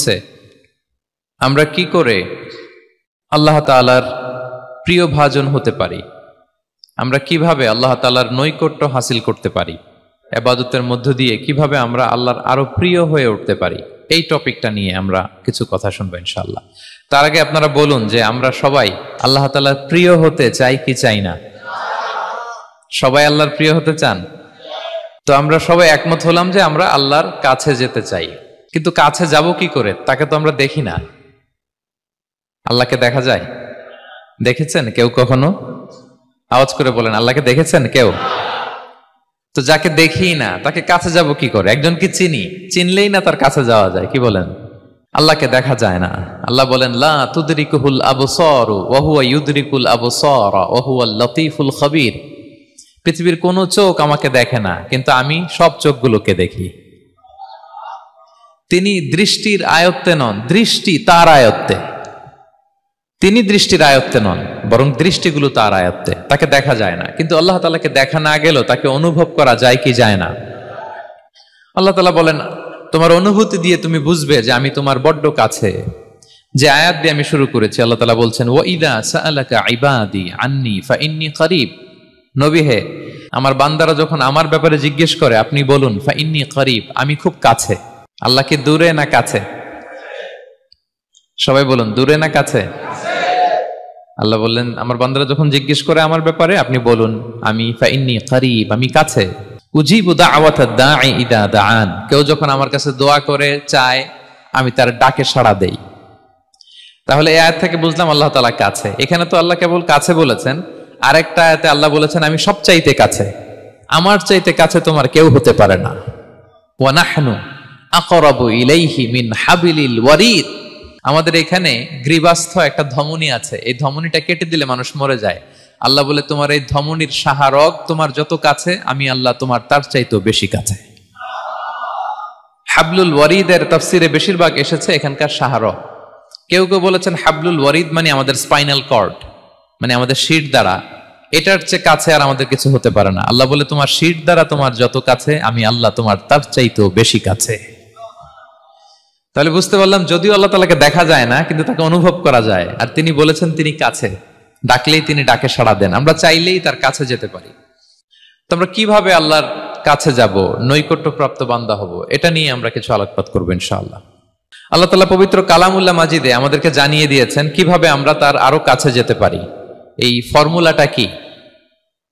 হচ্ছে আমরা কি করে আল্লাহ তাআলার প্রিয় ভাজন হতে পারি, আমরা কিভাবে আল্লাহ তাআলার নৈকট্য হাসিল করতে পারি, ইবাদতের মধ্য দিয়ে কিভাবে আমরা আল্লাহর আরো প্রিয় হয়ে উঠতে পারি, এই টপিকটা নিয়ে আমরা কিছু কথা শুনবো ইনশাআল্লাহ। তার আগে আপনারা বলুন যে আমরা সবাই আল্লাহ তাআলার প্রিয় হতে চাই কি চাই না? সবাই আল্লাহর প্রিয় হতে চান? তো আমরা সবাই একমত হলাম যে আমরা আল্লাহর কাছে যেতে চাই, কিন্তু কাছে যাব কি করে? তাকে তো আমরা দেখি না। আল্লাহকে দেখা যায়? দেখেছেন কেউ কখনো? আওয়াজ করে বলেন, আল্লাহকে দেখেছেন কেউ? তো যাকে দেখি না তাকে কাছে যাব কি করে? একজনকে চিনি, চিনলেই না তার কাছে যাওয়া যায়, কি বলেন? আল্লাহকে দেখা যায় না। আল্লাহ বলেন লা তুদরিকুহুল আবসার ওয়া হুয়া ইউদরিকুল আবসার ওয়া হুয়াল লতীফুল খবীর। পৃথিবীর কোনো চোখ আমাকে দেখে না, কিন্তু আমি সব চোখগুলোকে দেখি। তিনি দৃষ্টির আয়ত্তে নন, দৃষ্টি তার আয়ত্তে। তিনি দৃষ্টির আয়ত্তে নন, বরং দৃষ্টিগুলো তার আয়ত্তে। তাকে দেখা যায় না, কিন্তু আল্লাহ তাআলাকে দেখা না গেলেও তাকে অনুভব করা যায় কি যায় না? আল্লাহ তাআলা বলেন তোমার অনুভূতি দিয়ে তুমি বুঝবে যে আমি তোমার বড্ড কাছে। যে আয়াত দিয়ে আমি শুরু করেছি, আল্লাহ তাআলা বলছেন ওয়া ইযা সাআলাকা ইবাদি আন্নী ফাইন্নী করিব। নবী হে, আমার বান্দারা যখন আমার ব্যাপারে জিজ্ঞেস করে আপনি বলুন ফাইন্নী করিব, আমি খুব কাছে। আল্লাহ কি দূরে না কাছে? সবাই বলুন, দূরে না কাছে? আল্লাহ বললেন আমার বান্দারা যখন জিজ্ঞেস করে আমার ব্যাপারে আপনি বলুন আমি ফাইন্নী করিব, আমি কাছে। উজিবু দাওয়াতাদ দাঈ ইযা দাআন, কেউ যখন আমার কাছে দোয়া করে চায় আমি তার ডাকে সাড়া দেই। তাহলে এই আয়াত থেকে বুঝলাম আল্লাহ তাআলা কাছে। এখানে তো আল্লাহ কেবল কাছে বলেছেন, আরেকটা আয়াতে আল্লাহ বলেছেন আমি সবচাইতে কাছে, আমার চাইতে কাছে তোমার কেউ হতে পারে না। ওয়া নাহনু আকরাবু ইলাইহি মিন হাবিলিল ওয়ারিদ। আমাদের এখানে গ্রীবাস্থ একটা ধমনী আছে, এই ধমনীটা কেটে দিলে মানুষ মরে যায়। আল্লাহ বলে তোমার এই ধমনীর সাহারগ তোমার যত কাছে, আমি আল্লাহ তোমার তার চাইতেও বেশি কাছে। হাবলুল ওয়ারিদের তাফসিরে বেশিরভাগ এসেছে এখানকার সাহারগ। কেউ কেউ বলেছেন হাবলুল ওয়ারিদ মানে আমাদের স্পাইনাল কর্ড, মানে আমাদের শির দ্বারা। এটার চেয়ে কাছে আর আমাদের কিছু হতে পারে না। আল্লাহ বলে তোমার শির দ্বারা তোমার যত কাছে, আমি আল্লাহ তোমার তার চাইতেও বেশি কাছে। তাহলে বুঝতে পারলাম যদিও আল্লাহ তাআলাকে দেখা যায় না, কিন্তু তাকে অনুভব করা যায়। আর তিনি বলেছেন তিনি কাছে, ডাকলেই তিনি ডাকে সাড়া দেন। আমরা চাইলেই তার কাছে যেতে পারি। তো আমরা কিভাবে আল্লাহর কাছে যাব, নৈকট্যপ্রাপ্ত বান্দা হব, এটা নিয়ে আমরা কিছু আলোকপাত করবো ইনশাআল্লাহ। আল্লাহ তাআলা পবিত্র কালামুল্লাহ মাজিদে আমাদেরকে জানিয়ে দিয়েছেন কিভাবে আমরা তার আরো কাছে যেতে পারি। এই ফর্মুলাটা কি,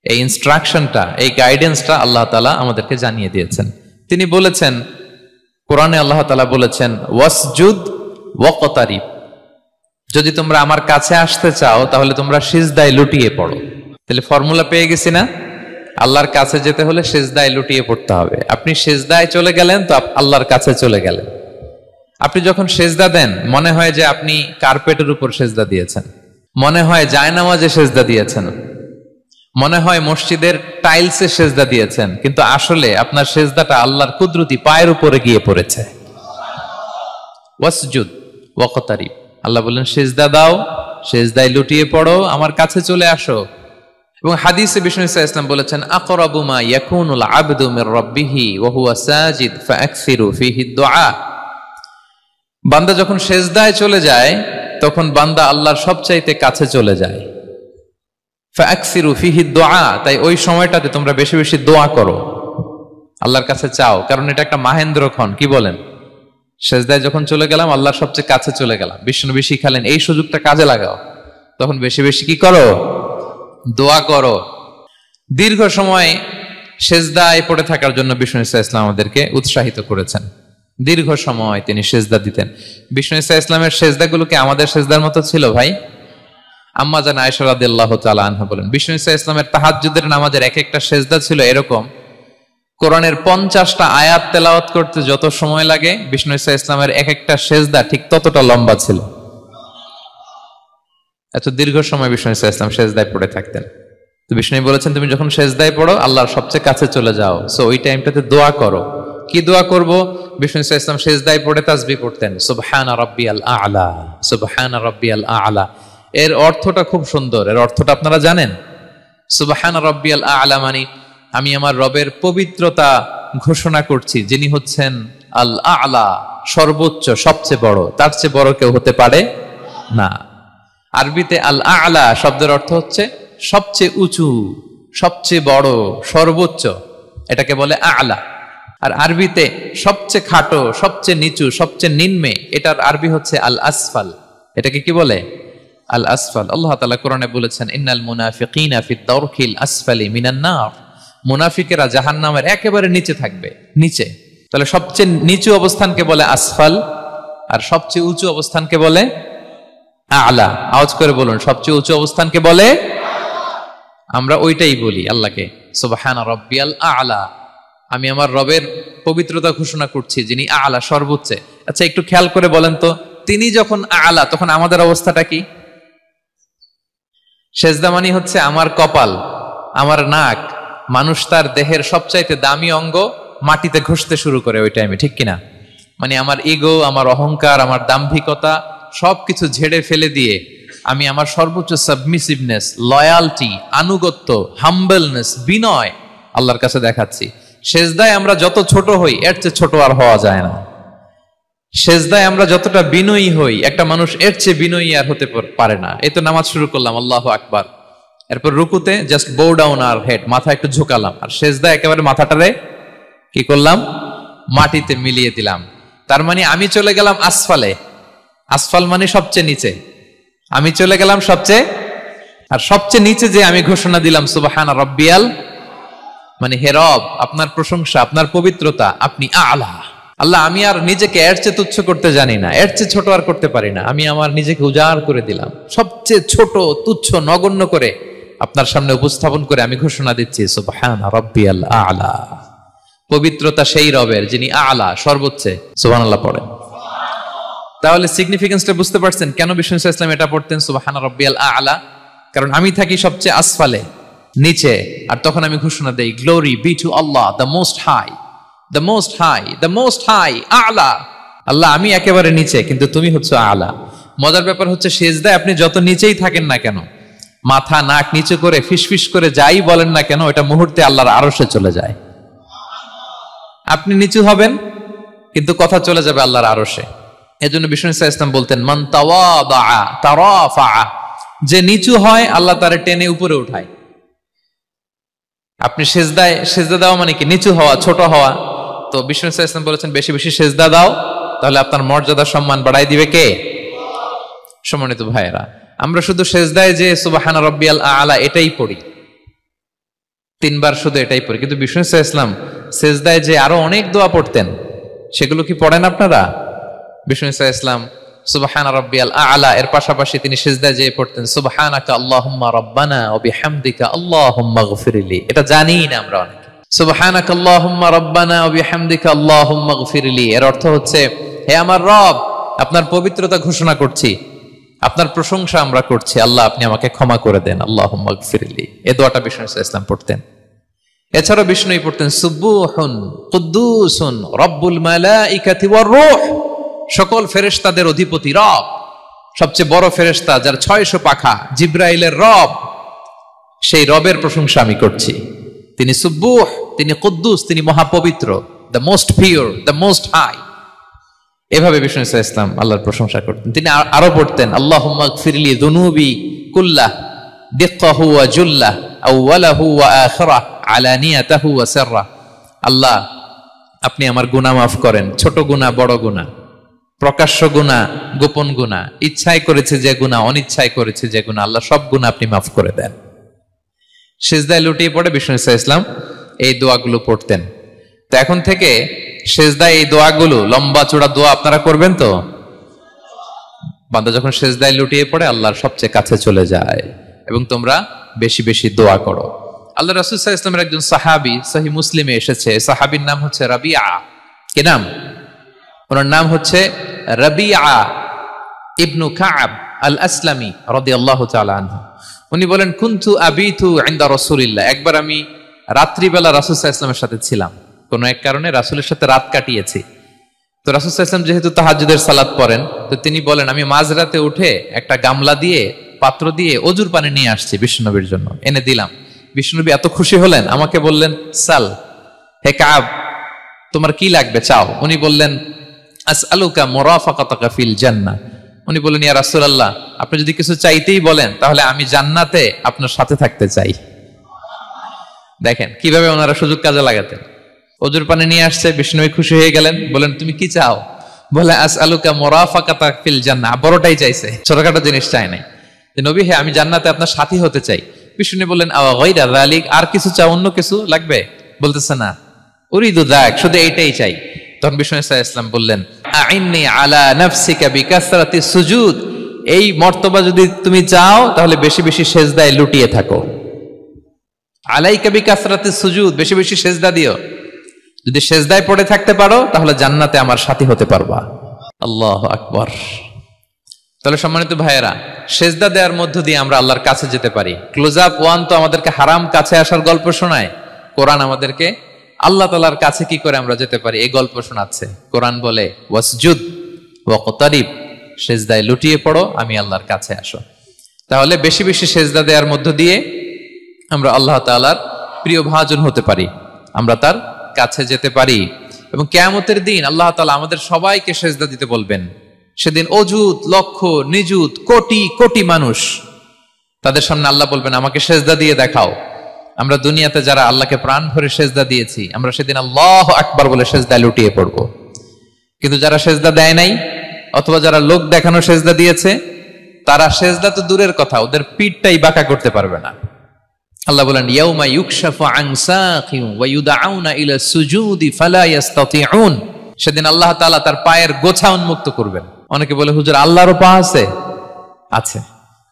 এই ইনস্ট্রাকশনটা, এই গাইডেন্সটা আল্লাহ তাআলা আমাদেরকে জানিয়ে দিয়েছেন। তিনি বলেছেন কোরআনে, আল্লাহ তাআলা বলেছেন ওয়াসজুদ ওয়াকতারিব, যদি তোমরা আমার কাছে আসতে চাও তাহলে তোমরা সিজদায় লুটিয়ে পড়ো। তাহলে ফর্মুলা পেয়ে গেছি না? আল্লাহর কাছে যেতে হলে সিজদায় লুটিয়ে পড়তে হবে। আপনি সিজদায় চলে গেলেন তো আল্লাহর কাছে চলে গেলেন। আপনি যখন সিজদা দেন মনে হয় যে আপনি কার্পেটের উপর সিজদা দিয়েছেন, মনে হয় জায়নামাজে সিজদা দিয়েছেন, মনে হয় মসজিদের টাইলসে সিজদা দিয়েছেন, কিন্তু আসলে আপনার সিজদাটা আল্লাহর কুদরতি পায়ের উপরে গিয়ে পড়েছে। ওয়াসজুদ ওয়াকতারিব, আল্লাহ বললেন সিজদা দাও, সিজদায় লুটিয়ে পড়ো, আমার কাছে চলে আসো। এবং হাদিসে বিষ্ণু সাল্লাল্লাহু আলাইহি ওয়াসাল্লাম বলেছেন আকরাবু মা ইয়াকুনুল আবদু মির রাব্বিহি ওয়া হুয়া সাজিদ ফাআকসিরু ফিহি দুআ। বান্দা যখন সিজদায় চলে যায় তখন বান্দা আল্লাহর সবচাইতে কাছে চলে যায়। ফাআকসিরু ফিহি দুআ, তাই ওই সময়টাতে তোমরা বেশি বেশি দোয়া করো, আল্লাহর কাছে চাও, কারণ এটা একটা মাহেন্দ্রক্ষণ। কি বলেন? সিজদায় যখন চলে গেলাম আল্লাহর সবচেয়ে কাছে চলে গেলাম। বিষ্ণু শিখালেন এই সুযোগটা কাজে লাগাও, তখন বেশি বেশি কি করো? দোয়া করো। দীর্ঘ সময় সিজদায় পড়ে থাকার জন্য বিষ্ণু ইসলাম আমাদেরকে উৎসাহিত করেছেন। দীর্ঘ সময় তিনি সিজদা দিতেন। বিষ্ণু ইসলামের সিজদাগুলোকে আমাদের সিজদার মতো ছিল ভাই? আম্মা জান আয়েশা রাদিয়াল্লাহু তাআলা আনহা বলেন বিষ্ণু ইসলামের তাহাজ্জুদের নামাজের এক একটা সিজদা ছিল এরকম, কোরআনের 50টা আয়াত তেলাওয়াত করতে যত সময় লাগে বিষ্ণু ইসলামের এক একটা সিজদা ঠিক ততটা লম্বা ছিল। এত দীর্ঘ সময় বিষ্ণু ইসলাম সিজদায় পড়ে থাকতেন। তো বিষ্ণু বলেছেন তুমি যখন সিজদায় পড়ো আল্লাহর সবচেয়ে কাছে চলে যাও, সো ওই টাইমটাতে দোয়া করো। কি দোয়া করব? বিষ্ণু ইসলাম সিজদায় পড়ে তাসবিহ পড়তেন, সুবহানা রাব্বিয়াল আ'লা, সুবহানা রাব্বিয়াল আ'লা। এর অর্থটা খুব সুন্দর। এর অর্থটা আপনারা জানেন? সুবহানা রাব্বিয়াল আ'লা মানে আমি আমার রবের পবিত্রতা ঘোষণা করছি, যিনি হচ্ছেন আল আ'লা, সর্বোচ্চ, সবচেয়ে বড়, তার চেয়ে বড় কেউ হতে পারে না। আরবিতে আল আ'লা শব্দের অর্থ হচ্ছে সবচেয়ে উঁচু, সবচেয়ে বড়, সর্বোচ্চ, এটাকে বলে আ'লা। আর আরবিতে সবচেয়ে খাটো, সবচেয়ে নিচু, সবচেয়ে নিম্নে, এটার আরবি হচ্ছে আল আসফাল। এটাকে কি বলে? আল আসফাল। আল্লাহ তাআলা কোরআনে বলেছেন, ইন্নাল মুনাফিকিনা ফিদ দারকিল আসফালি মিনান নার। মুনাফিকেরা জাহান্নামের একেবারে নিচে থাকবে, নিচে। তাহলে সবচেয়ে নিচু অবস্থানকে বলে আসফাল, আর সবচেয়ে উঁচু অবস্থানকে বলে আ'লা। আওয়াজ করে বলুন, সবচেয়ে উঁচু অবস্থানকে বলে। আমরা ওইটাই বলি আল্লাহকে, সুবহান রাব্বিয়াল আ'লা। আমি আমার রবের পবিত্রতা ঘোষণা করছি, যিনি আ'লা, সর্বোচ্চ। আচ্ছা, একটু খেয়াল করে বলেন তো, তিনি যখন আ'লা, তখন আমাদের অবস্থাটা কি? সেজদা মানে হচ্ছে আমার কপাল, আমার নাক, মানুষ তার দেহের সবচাইতে দামি অঙ্গ মাটিতে ঘষতে শুরু করে ওই টাইমে, ঠিক কিনা? মানে আমার ইগো, আমার অহংকার, আমার দাম্ভিকতা সবকিছু ঝেড়ে ফেলে দিয়ে আমি আমার সর্বোচ্চ সাবমিসিভনেস, লয়ালটি, আনুগত্য, হাম্বলনেস, বিনয় আল্লাহর কাছে দেখাচ্ছি। সেজদায় আমরা যত ছোট হই, এর চেয়ে ছোট আর হওয়া যায় না। সেজদায় আমরা যতটা বিনয়ী হই, একটা মানুষ এর চেয়ে বিনয়ী আর হতে পারে না। এই তো নামাজ শুরু করলাম, আল্লাহু আকবার, এরপর রুকুতে জাস্ট বো ডাউন আর হেড, মাথা একটু ঝুঁকালাম, আর সেজদায় একেবারে মাথাটারে কি করলাম? মাটিতে মিলিয়ে দিলাম। তার মানে আমি চলে গেলাম আসফালে। আসফাল মানে সবচেয়ে নিচে, আমি চলে গেলাম সবচেয়ে, আর সবচেয়ে নিচে যে আমি ঘোষণা দিলাম সুবহান রাব্বিয়াল, মানে হে রব, আপনার প্রশংসা, আপনার পবিত্রতা, আপনি আ'লা। আল্লাহ, আমি আর নিজেকে এর চেয়ে তুচ্ছ করতে জানি না, এর চেয়ে ছোট আর করতে পারি না। আমি আমার নিজেকে উজাড় করে দিলাম, সবচেয়ে ছোট, তুচ্ছ, নগণ্য করে আপনার সামনে উপস্থাপন করে আমি ঘোষণা দিচ্ছি সুবহান রাব্বিয়াল আ'লা। পবিত্রতা সেই রবের যিনি আ'লা, সর্বোচ্চ। সুবহানাল্লাহ পড়েন। তাহলে সিগনিফিকেন্সটা বুঝতে পারছেন কেন বিষ্ণু সাল্লাল্লাহু আলাইহি ওয়াসাল্লাম এটা পড়তেন সুবহান রাব্বিয়াল আ'লা? কারণ আমি থাকি সবচেয়ে আসফালে, নিচে, আর তখন আমি ঘোষণা দেই, glory be to Allah the most high, the most high, the most high, আ'লা। আল্লাহ, আমি একেবারে নিচে, কিন্তু তুমি হচ্ছে আ'লা। মজার ব্যাপার হচ্ছে, সেজদায় আপনি যত নিচেই থাকেন না কেন, মাথা নাক নিচু করে ফিসফিস করে যাই বলেন না কেন, এটা মুহূর্তে আল্লাহর আরশে চলে যায়। আপনি নিচু হবেন, কিন্তু কথা চলে যাবে আল্লাহর আরশে। এজন্য বিষ্ণু সাল্লাল্লাহু আলাইহি ওয়াসাল্লাম বলতেন, মান তাওয়াদা তারাফা, যে নিচু হয় আল্লাহ তারে টেনে উপরে উঠায়। আপনি সেজদায়, সেজদা দেওয়া মানে কি? নিচু হওয়া, ছোট হওয়া। তো বিষ্ণু সাল্লাল্লাহু আলাইহি ওয়াসাল্লাম বলেছেন, বেশি বেশি সেজদা দাও, তাহলে আপনার মর্যাদা, সম্মান বাড়াই দিবে কে? সম্মানিত ভাইয়েরা, আমরা শুধু সেজদায় যে সুবহান রাব্বিয়াল আ'লা এটাই পড়ি, 3 বার শুধু এটাই পড়ি, কিন্তু বিষ্ণু সাল্লাল্লাহু আলাইহি ওয়াসাল্লাম সেজদায় যে আরো অনেক দোয়া পড়তেন, সেগুলো কি পড়েন আপনারা? বিষ্ণু সাল্লাল্লাহু আলাইহি ওয়াসাল্লাম সুবহান রাব্বিয়াল আ'লা এর পাশাপাশি তিনি সিজদায় যেয়ে পড়তেন সুবহানাকা আল্লাহুম্মা রাব্বানা ওয়া বিহামদিকা আল্লাহুম্মা গফিরলি। এটা জানি না আমরা অনেকে। সুবহানাকা আল্লাহুম্মা রাব্বানা ওয়া বিহামদিকা আল্লাহুম্মা গফিরলি এর অর্থ হচ্ছে, হে আমার রব, আপনার পবিত্রতা ঘোষণা করছি, আপনার প্রশংসা আমরা করছি, আল্লাহ আপনি আমাকে ক্ষমা করে দেন, আল্লাহুম্মা গফিরলি। এই দোয়াটা বিষ্ণু সাল্লাল্লাহু আলাইহি ওয়াসাল্লাম পড়তেন। এছাড়াও বিষ্ণুই পড়তেন সুবহুন কুদ্দুসুন রব্বুল মালাইকাতি ওয়ার রূহ, সকল ফেরেশতাদের অধিপতি রব, সবচেয়ে বড় ফেরেশতা যার 600 পাখা, জিব্রাইলের রব, সেই রবের প্রশংসা আমি করছি। তিনি সুবুহ, তিনি কুদ্দুস, তিনি মহাপবিত্র, the most pure, the most high. এভাবে বিষ্ণু সাল্লাল্লাহু আলাইহি ওয়াসাল্লাম আল্লাহর প্রশংসা করতেন। তিনি আরো পড়তেন, আল্লাহুম্মা গফিরলি যুনুবি কুল্লাহ দিক্কাহু ওয়া জুল্লাহ আউওয়ালাহু ওয়া আখিরাহ আলানিয়াতাহু ওয়া সিররাহ। আল্লাহ, আপনি আমার গুনাহ মাফ করেন, ছোট গুনাহ, বড় গুনাহ, প্রকাশ্য গুনাহ, গোপন গুনাহ, ইচ্ছায় করেছে যে গুনাহ, অনিচ্ছায় করেছে যে গুনাহ, আল্লাহ সব গুনাহ আপনি মাফ করে দেন। সিজদায় লুটিয়ে পড়ে বিষ্ণু সাল্লাল্লাহু আলাইহি ওয়াসাল্লাম এই দোয়াগুলো পড়তেন। তো এখন থেকে সিজদায় এই দোয়াগুলো, লম্বা চূড়া দোয়া আপনারা করবেন তো? বান্দা যখন সিজদায় লুটিয়ে পড়ে আল্লাহর সবচেয়ে কাছে চলে যায়, এবং তোমরা বেশি বেশি দোয়া করো। আল্লাহ রাসূল সাল্লাল্লাহু আলাইহি ওয়াসাল্লামের একজন সাহাবী, সহিহ মুসলিমে এসেছে, সাহাবীর নাম হচ্ছে রাবিআ। কি নাম? ওনার নাম হচ্ছে রাবিআ ইবনু কাব আল আসলামি রাদিয়াল্লাহু তাআলা আনহু। উনি বলেন, কুনতু আবিতু ইনদা রাসূলিল্লাহ, একবার আমি রাত্রিবেলা রাসূল সাল্লাল্লাহু আলাইহি ওয়াসাল্লামের সাথে ছিলাম, কোন এক কারণে রাসূলের সাথে রাত কাটিয়েছি। তো রাসূল সাল্লাল্লাহু আলাইহি ওয়াসাল্লাম যেহেতু তাহাজ্জুদের সালাত পড়েন, তো তিনি বলেন, আমি মাঝরাতে উঠে একটা গামলা দিয়ে, পাত্র দিয়ে অজুর পানি নিয়ে আসছি বিশ্বনবীর জন্য, এনে দিলাম। বিশ্বনবী এত খুশি হলেন, আমাকে বললেন, সাল, হে কাব, তোমার কি লাগবে চাও। উনি বললেন, আসআলুকা মুরাফাকাতাকা ফিল জান্নাহ। উনি বললেন, ইয়া রাসূলুল্লাহ, আপনি যদি কিছু চাইতেই বলেন তাহলে আমি জান্নাতে আপনার সাথে থাকতে চাই। দেখেন কিভাবে ওনারা সুযোগ কাজে লাগাতেন। অজুর পানি নিয়ে আসছে, বিষ্ণু খুশি হয়ে গেলেন, বলেন তুমি কি চাও? বলে আসআলুকা মুরাফাকাতাকা ফিল জান্নাহ। বড়টাই চাইছে, ছোটখাটো জিনিস চায় নাই। যে নবী, হে আমি জান্নাতে আপনার সাথী হতে চাই। বিষ্ণু বললেন, আওয়া গায়রা যালিক, আর কিছু চাও, অন্য কিছু লাগবে? বলতেছে না, উরিদু যাক, শুধু এইটাই চাই। তখন বিষ্ণু সাল্লাল্লাহু আলাইহি ওয়াসাল্লাম বললেন, আইন্নি আলা নাফসিকা বিকাসরাতি সুজুদ, এই মর্তবা যদি তুমি চাও তাহলে বেশি বেশি সেজদায় লুটিয়ে থাকো। আলাইকা বিকাসরাতি সুজুদ, বেশি বেশি সেজদা দিও। যদি সেজদায় পড়ে থাকতে পারো তাহলে জান্নাতে আমার সাথী হতে পারবা। আল্লাহু আকবার। তাহলে সম্মানিত ভাইয়েরা, সেজদা দেওয়ার মধ্য দিয়ে আমরা আল্লাহর কাছে যেতে পারি। ক্লোজ আপ ওয়ান তো আমাদেরকে হারাম কাছে আসার গল্প শোনায়, কোরআন আমাদেরকে আল্লাহ তাআলার কাছে কি করে আমরা যেতে পারি এই গল্প শোনাচ্ছে। কোরআন বলে, ওয়াসজুদ ওয়াকতারিব, সেজদায় লুটিয়ে পড়ো, আমি আল্লাহর কাছে আসো। তাহলে বেশি বেশি সেজদা দেওয়ার মধ্য দিয়ে আমরা আল্লাহ তাআলার প্রিয় ভাজন হতে পারি, আমরা তার কাছে যেতে পারি। এবং কিয়ামতের দিন আল্লাহ তাআলা আমাদের সবাইকে সেজদা দিতে বলবেন। সেদিন অযুত লক্ষ নিযুত কোটি কোটি মানুষ, তাদের সামনে আল্লাহ বলবেন, আমাকে সেজদা দিয়ে দেখাও। আমরা দুনিয়াতে যারা আল্লাহকে প্রাণ ভরে সেজদা দিয়েছি, আমরা সেদিন আল্লাহু আকবার বলে সেজদায় লুটিয়ে পড়বো। কিন্তু যারা সেজদা দেয় নাই, অথবা যারা লোক দেখানো সেজদা দিয়েছে, তারা সেজদা তো দূরের কথা, ওদের পিঠটাই বাঁকা করতে পারবে না। আল্লাহ বলেন, ইয়াউমা ইউকশাফু আন সাকিন ওয়া ইউদআউনা ইলা সুজুদি ফালা ইস্তাতিউন, সেদিন আল্লাহ তাআলা তার পায়ের গোছা উন্মুক্ত করবেন। অনেকে বলে, হুজুর আল্লাহরও পা আছে? আছে,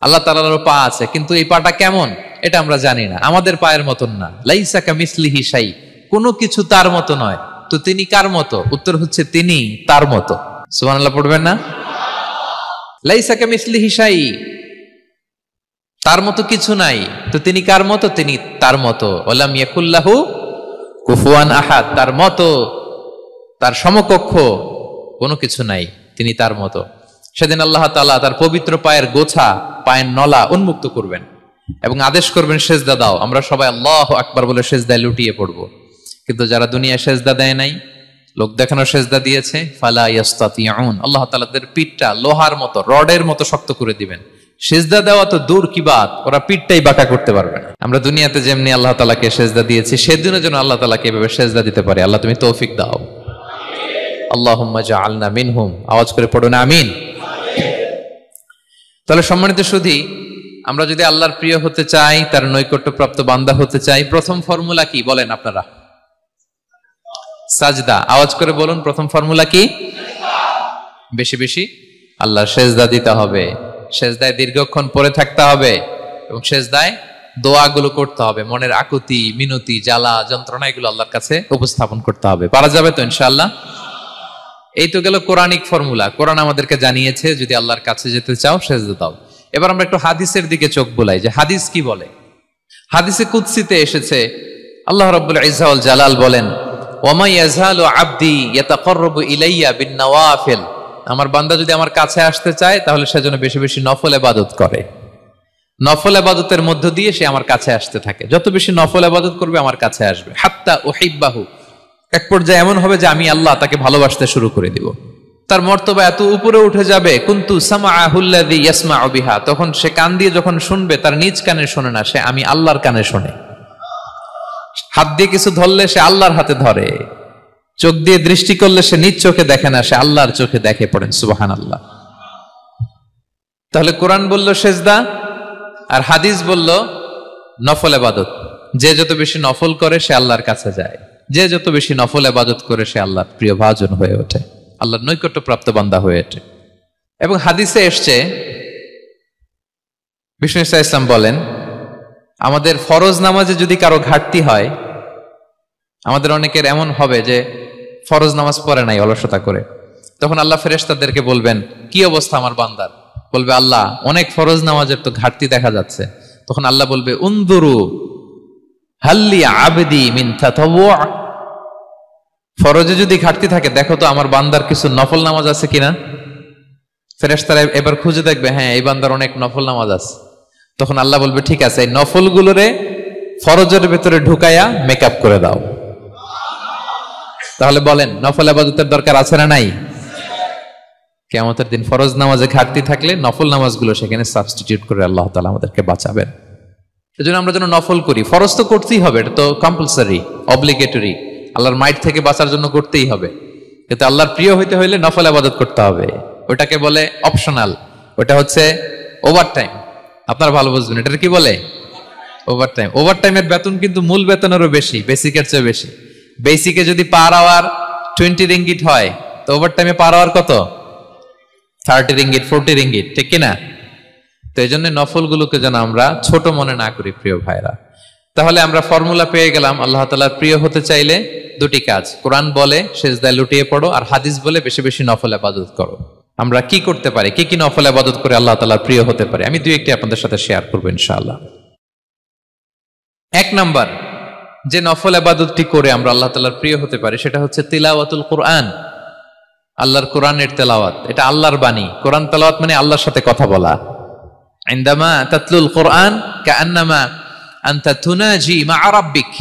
আল্লাহ তাআলারও পা আছে, কিন্তু এই পাটা কেমন এটা আমরা জানি না, আমাদের পায়ের মতন না। লাইসা কামিসলিহি শাই, কোনো কিছু তার মতো নয়। তো তিনি কার মতো? উত্তর হচ্ছে তিনি তার মতো। সুবহানাল্লাহ পড়বেন না? লাইসা কামিসলিহি শাই, তার মতো কিছু নাই। তো তিনি কার মতো? তিনি তার মতো। ওয়ালাম ইয়াকুল্লাহু কুফুয়ান আহাদ, তার মতো, তার সমকক্ষ কোনো কিছু নাই, তিনি তার মতো। সেদিন আল্লাহ তাআলা তার পবিত্র পায়ের গোছা, পায়ের নলা উন্মুক্ত করবেন এবং আদেশ করবেন, সেজদা দাও। আমরা সবাই আল্লাহু আকবার বলে সেজদায় লুটিয়ে পড়ব। কিন্তু যারা দুনিয়ায় সেজদা দেয় নাই, লোক দেখানো সেজদা দিয়েছে, ফালা ইস্তাতিউন, আল্লাহ তাআলা তাদের পিঠটা লোহার মতো, রডের মতো শক্ত করে দিবেন। সেজদা দেওয়া তো দূর কি বাত, ওরা পিঠটাই বাঁকা করতে পারবে না। আমরা দুনিয়াতে যেমনি আল্লাহ তাআলাকে সেজদা দিয়েছি, সেদিনও যেন আল্লাহ তাআলাকে এভাবে সেজদা দিতে পারি। আল্লাহ তুমি তৌফিক দাও। আল্লাহুম্মা জাআলনা মিনহুম, আওয়াজ করে পড়ুন আমিন। তাহলে সম্মানিত সুধী, আমরা যদি আল্লাহর প্রিয় হতে চাই, তার নৈকট্যপ্রাপ্ত বান্দা হতে চাই, প্রথম ফর্মুলা কি বলেন আপনারা? সাজদা। আওয়াজ করে বলুন, প্রথম ফর্মুলা কি? বেশি বেশি আল্লাহর সেজদা দিতে হবে, সেজদায় দীর্ঘক্ষণ পড়ে থাকতে হবে এবং সেজদায় দোয়াগুলো করতে হবে। মনের আকুতি মিনতি জ্বালা যন্ত্রণা এগুলো আল্লাহর কাছে উপস্থাপন করতে হবে। পারা যাবে তো ইনশাআল্লাহ? এই তো গেল কোরআনিক ফর্মুলা। কোরআন আমাদেরকে জানিয়েছে যদি আল্লাহর কাছে যেতে চাও সেজদা দাও। এবার আমরা একটু হাদিসের দিকে চোখ বোলাই যে হাদিস কি বলে। হাদিসে কুদসিতে এসেছে, আল্লাহ রাব্বুল ইজ্জা ওয়াল জালাল বলেন, ওয়ামা ইয়াজালু আবদি ইয়াতাকাররাবু ইলাইয়া বিন-নওয়াফিল, আমার বান্দা যদি আমার কাছে আসতে চায় তাহলে সে যেন বেশি বেশি নফল ইবাদত করে। নফল ইবাদতের মধ্য দিয়ে সে আমার কাছে আসতে থাকে। যত বেশি নফল ইবাদত করবে আমার কাছে আসবে। হাত্তা উহিব্বাহু, এক পর্যায়ে এমন হবে যে আমি আল্লাহ তাকে ভালোবাসতে শুরু করে দিব। তার মর্তবা এত উপরে উঠে যাবে, কুনতু সামাআহুল্লাযী ইয়াসমাউ বিহা, তখন সে কান দিয়ে যখন শুনবে তার নিজ কানে শোনে না, সে আমি আল্লাহর কানে শোনে। হাত দিয়ে কিছু ধরলে সে আল্লাহর হাতে ধরে, চোখ দিয়ে দৃষ্টি করলে সে নিজ চোখে দেখে না, সে আল্লাহর চোখে দেখে। পড়েন সুবহানাল্লাহ। তাহলে কোরআন বলল সেজদা, আর হাদিস বলল নফল ইবাদত। যে যত বেশি নফল করে সে আল্লাহর কাছে যায়, যে যত বেশি নফল ইবাদত করে সে আল্লাহর প্রিয় ভাজন হয়ে ওঠে, আল্লাহর নৈকট্যপ্রাপ্ত বান্দা হয়ে ওঠে। এবং হাদিসে এসছে, বিষ্ণু ইসা ইসলাম বলেন, আমাদের ফরজ নামাজে যদি কারো ঘাটতি হয়, আমাদের অনেকের এমন হবে যে ফরজ নামাজ পড়ে নাই অলসতা করে, তখন আল্লাহ ফেরেশতাদেরকে বলবেন, কি অবস্থা আমার বান্দার? বলবে, আল্লাহ অনেক ফরজ নামাজের তো ঘাটতি দেখা যাচ্ছে। তখন আল্লাহ বলবে, উনদুরু হাল্লি আবদি মিন তাতাওয়ু, ফরজে যদি ঘাটতি থাকে দেখো তো আমার বান্দার কিছু নফল নামাজ আছে কিনা। ফেরেশতারা এবার খুঁজে দেখবে, হ্যাঁ এই বান্দার অনেক নফল নামাজ আছে। তখন আল্লাহ বলবে, ঠিক আছে, এই নফল গুলোরে ফরজের ভেতরে ঢুকায়া মেকআপ করে দাও। তাহলে বলেন নফল ইবাদতের দরকার আছে না নাই? কিয়ামতের দিন ফরজ নামাজে ঘাটতি থাকলে নফল নামাজগুলো সেখানে সাবস্টিটিউট করে আল্লাহ তাআলা আমাদেরকে বাঁচাবেন। এজন্য আমরা যেন নফল করি। ফরজ তো করতেই হবে, এটা তো কম্পালসারি, অব্লিগেটরি, আল্লাহর মাইট থেকে বাঁচার জন্য করতেই হবে। কিন্তু আল্লাহর প্রিয় হইতে হইলে নফল ইবাদত করতে হবে। ওটাকে বলে অপশনাল, ওটা হচ্ছে ওভারটাইম। আপনারা ভালো বুঝবেন, এটা কি বলে? ওভারটাইম। ওভারটাইমের বেতন কিন্তু মূল বেতনেরও বেশি, বেসিকের চেয়ে বেশি। বেসিকে যদি পার আওয়ার 20 রিঙ্গিট হয়, তো ওভারটাইমে পার আওয়ার কত? 30 রিঙ্গিট, 40 রিঙ্গিট, ঠিক কিনা? তো এই জন্য নফলগুলোকে যেন আমরা ছোট মনে না করি প্রিয় ভাইরা। তাহলে আমরা ফর্মুলা পেয়ে গেলাম, আল্লাহ তাআলার প্রিয় হতে চাইলে দুটি কাজ, কোরআন বলে সিজদায় লুটিয়ে পড়ো, আর হাদিস বলে বেশি বেশি নফল ইবাদত করো। আমরা কি করতে পারি, কি কি নফল ইবাদত করে আল্লাহ তাআলার প্রিয় হতে পারি, আমি দুই একটি আপনাদের সাথে শেয়ার করবো ইনশাআল্লাহ। এক নাম্বার যে নফল ইবাদতটি করে আমরা আল্লাহ তাআলার প্রিয় হতে পারি সেটা হচ্ছে তিলাওয়াতুল কোরআন, আল্লাহর কোরআনের তেলাওয়াত। এটা আল্লাহর বাণী। কোরআন তেলাওয়াত মানে আল্লাহর সাথে কথা বলা। ইনদামা তাতলুল কোরআন কাআন্নামা আনতা তুনাজি মা রাব্বিক,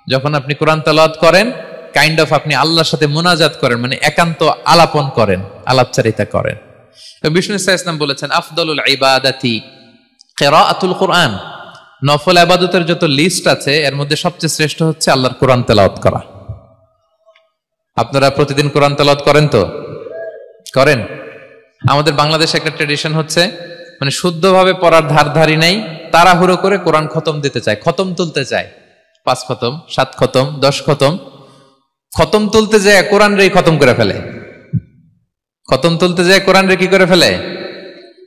যখন আপনি কোরআন তেলাওয়াত করেন কাইন্ড অফ আপনি আল্লাহর সাথে মুনাজাত করেন, মানে একান্ত আলাপন করেন, আলাপচারিতা করেন। বিষ্ণু সাল্লাল্লাহু আলাইহি ওয়াসাল্লাম বলেছেন আফদলুল ইবাদাতি কিরাআতুল কোরআন, নফল ইবাদতের যত লিস্ট আছে এর মধ্যে সবচেয়ে শ্রেষ্ঠ হচ্ছে আল্লাহর কোরআন তেলাওয়াত করা। আপনারা প্রতিদিন কোরআন তেলাওয়াত করেন তো? করেন? আমাদের বাংলাদেশে একটা ট্র্যাডিশন হচ্ছে, মানে শুদ্ধভাবে পড়ার ধারধারি নাই, তাড়াহুড়ো করে কোরআন খতম দিতে চায়, খতম তুলতে চায়। 5 খতম, 7 খতম, 10 খতম। খতম তুলতে যায় কোরআন রে খতম করে ফেলে। খতম তুলতে যায় কোরআন রে কি করে ফেলে?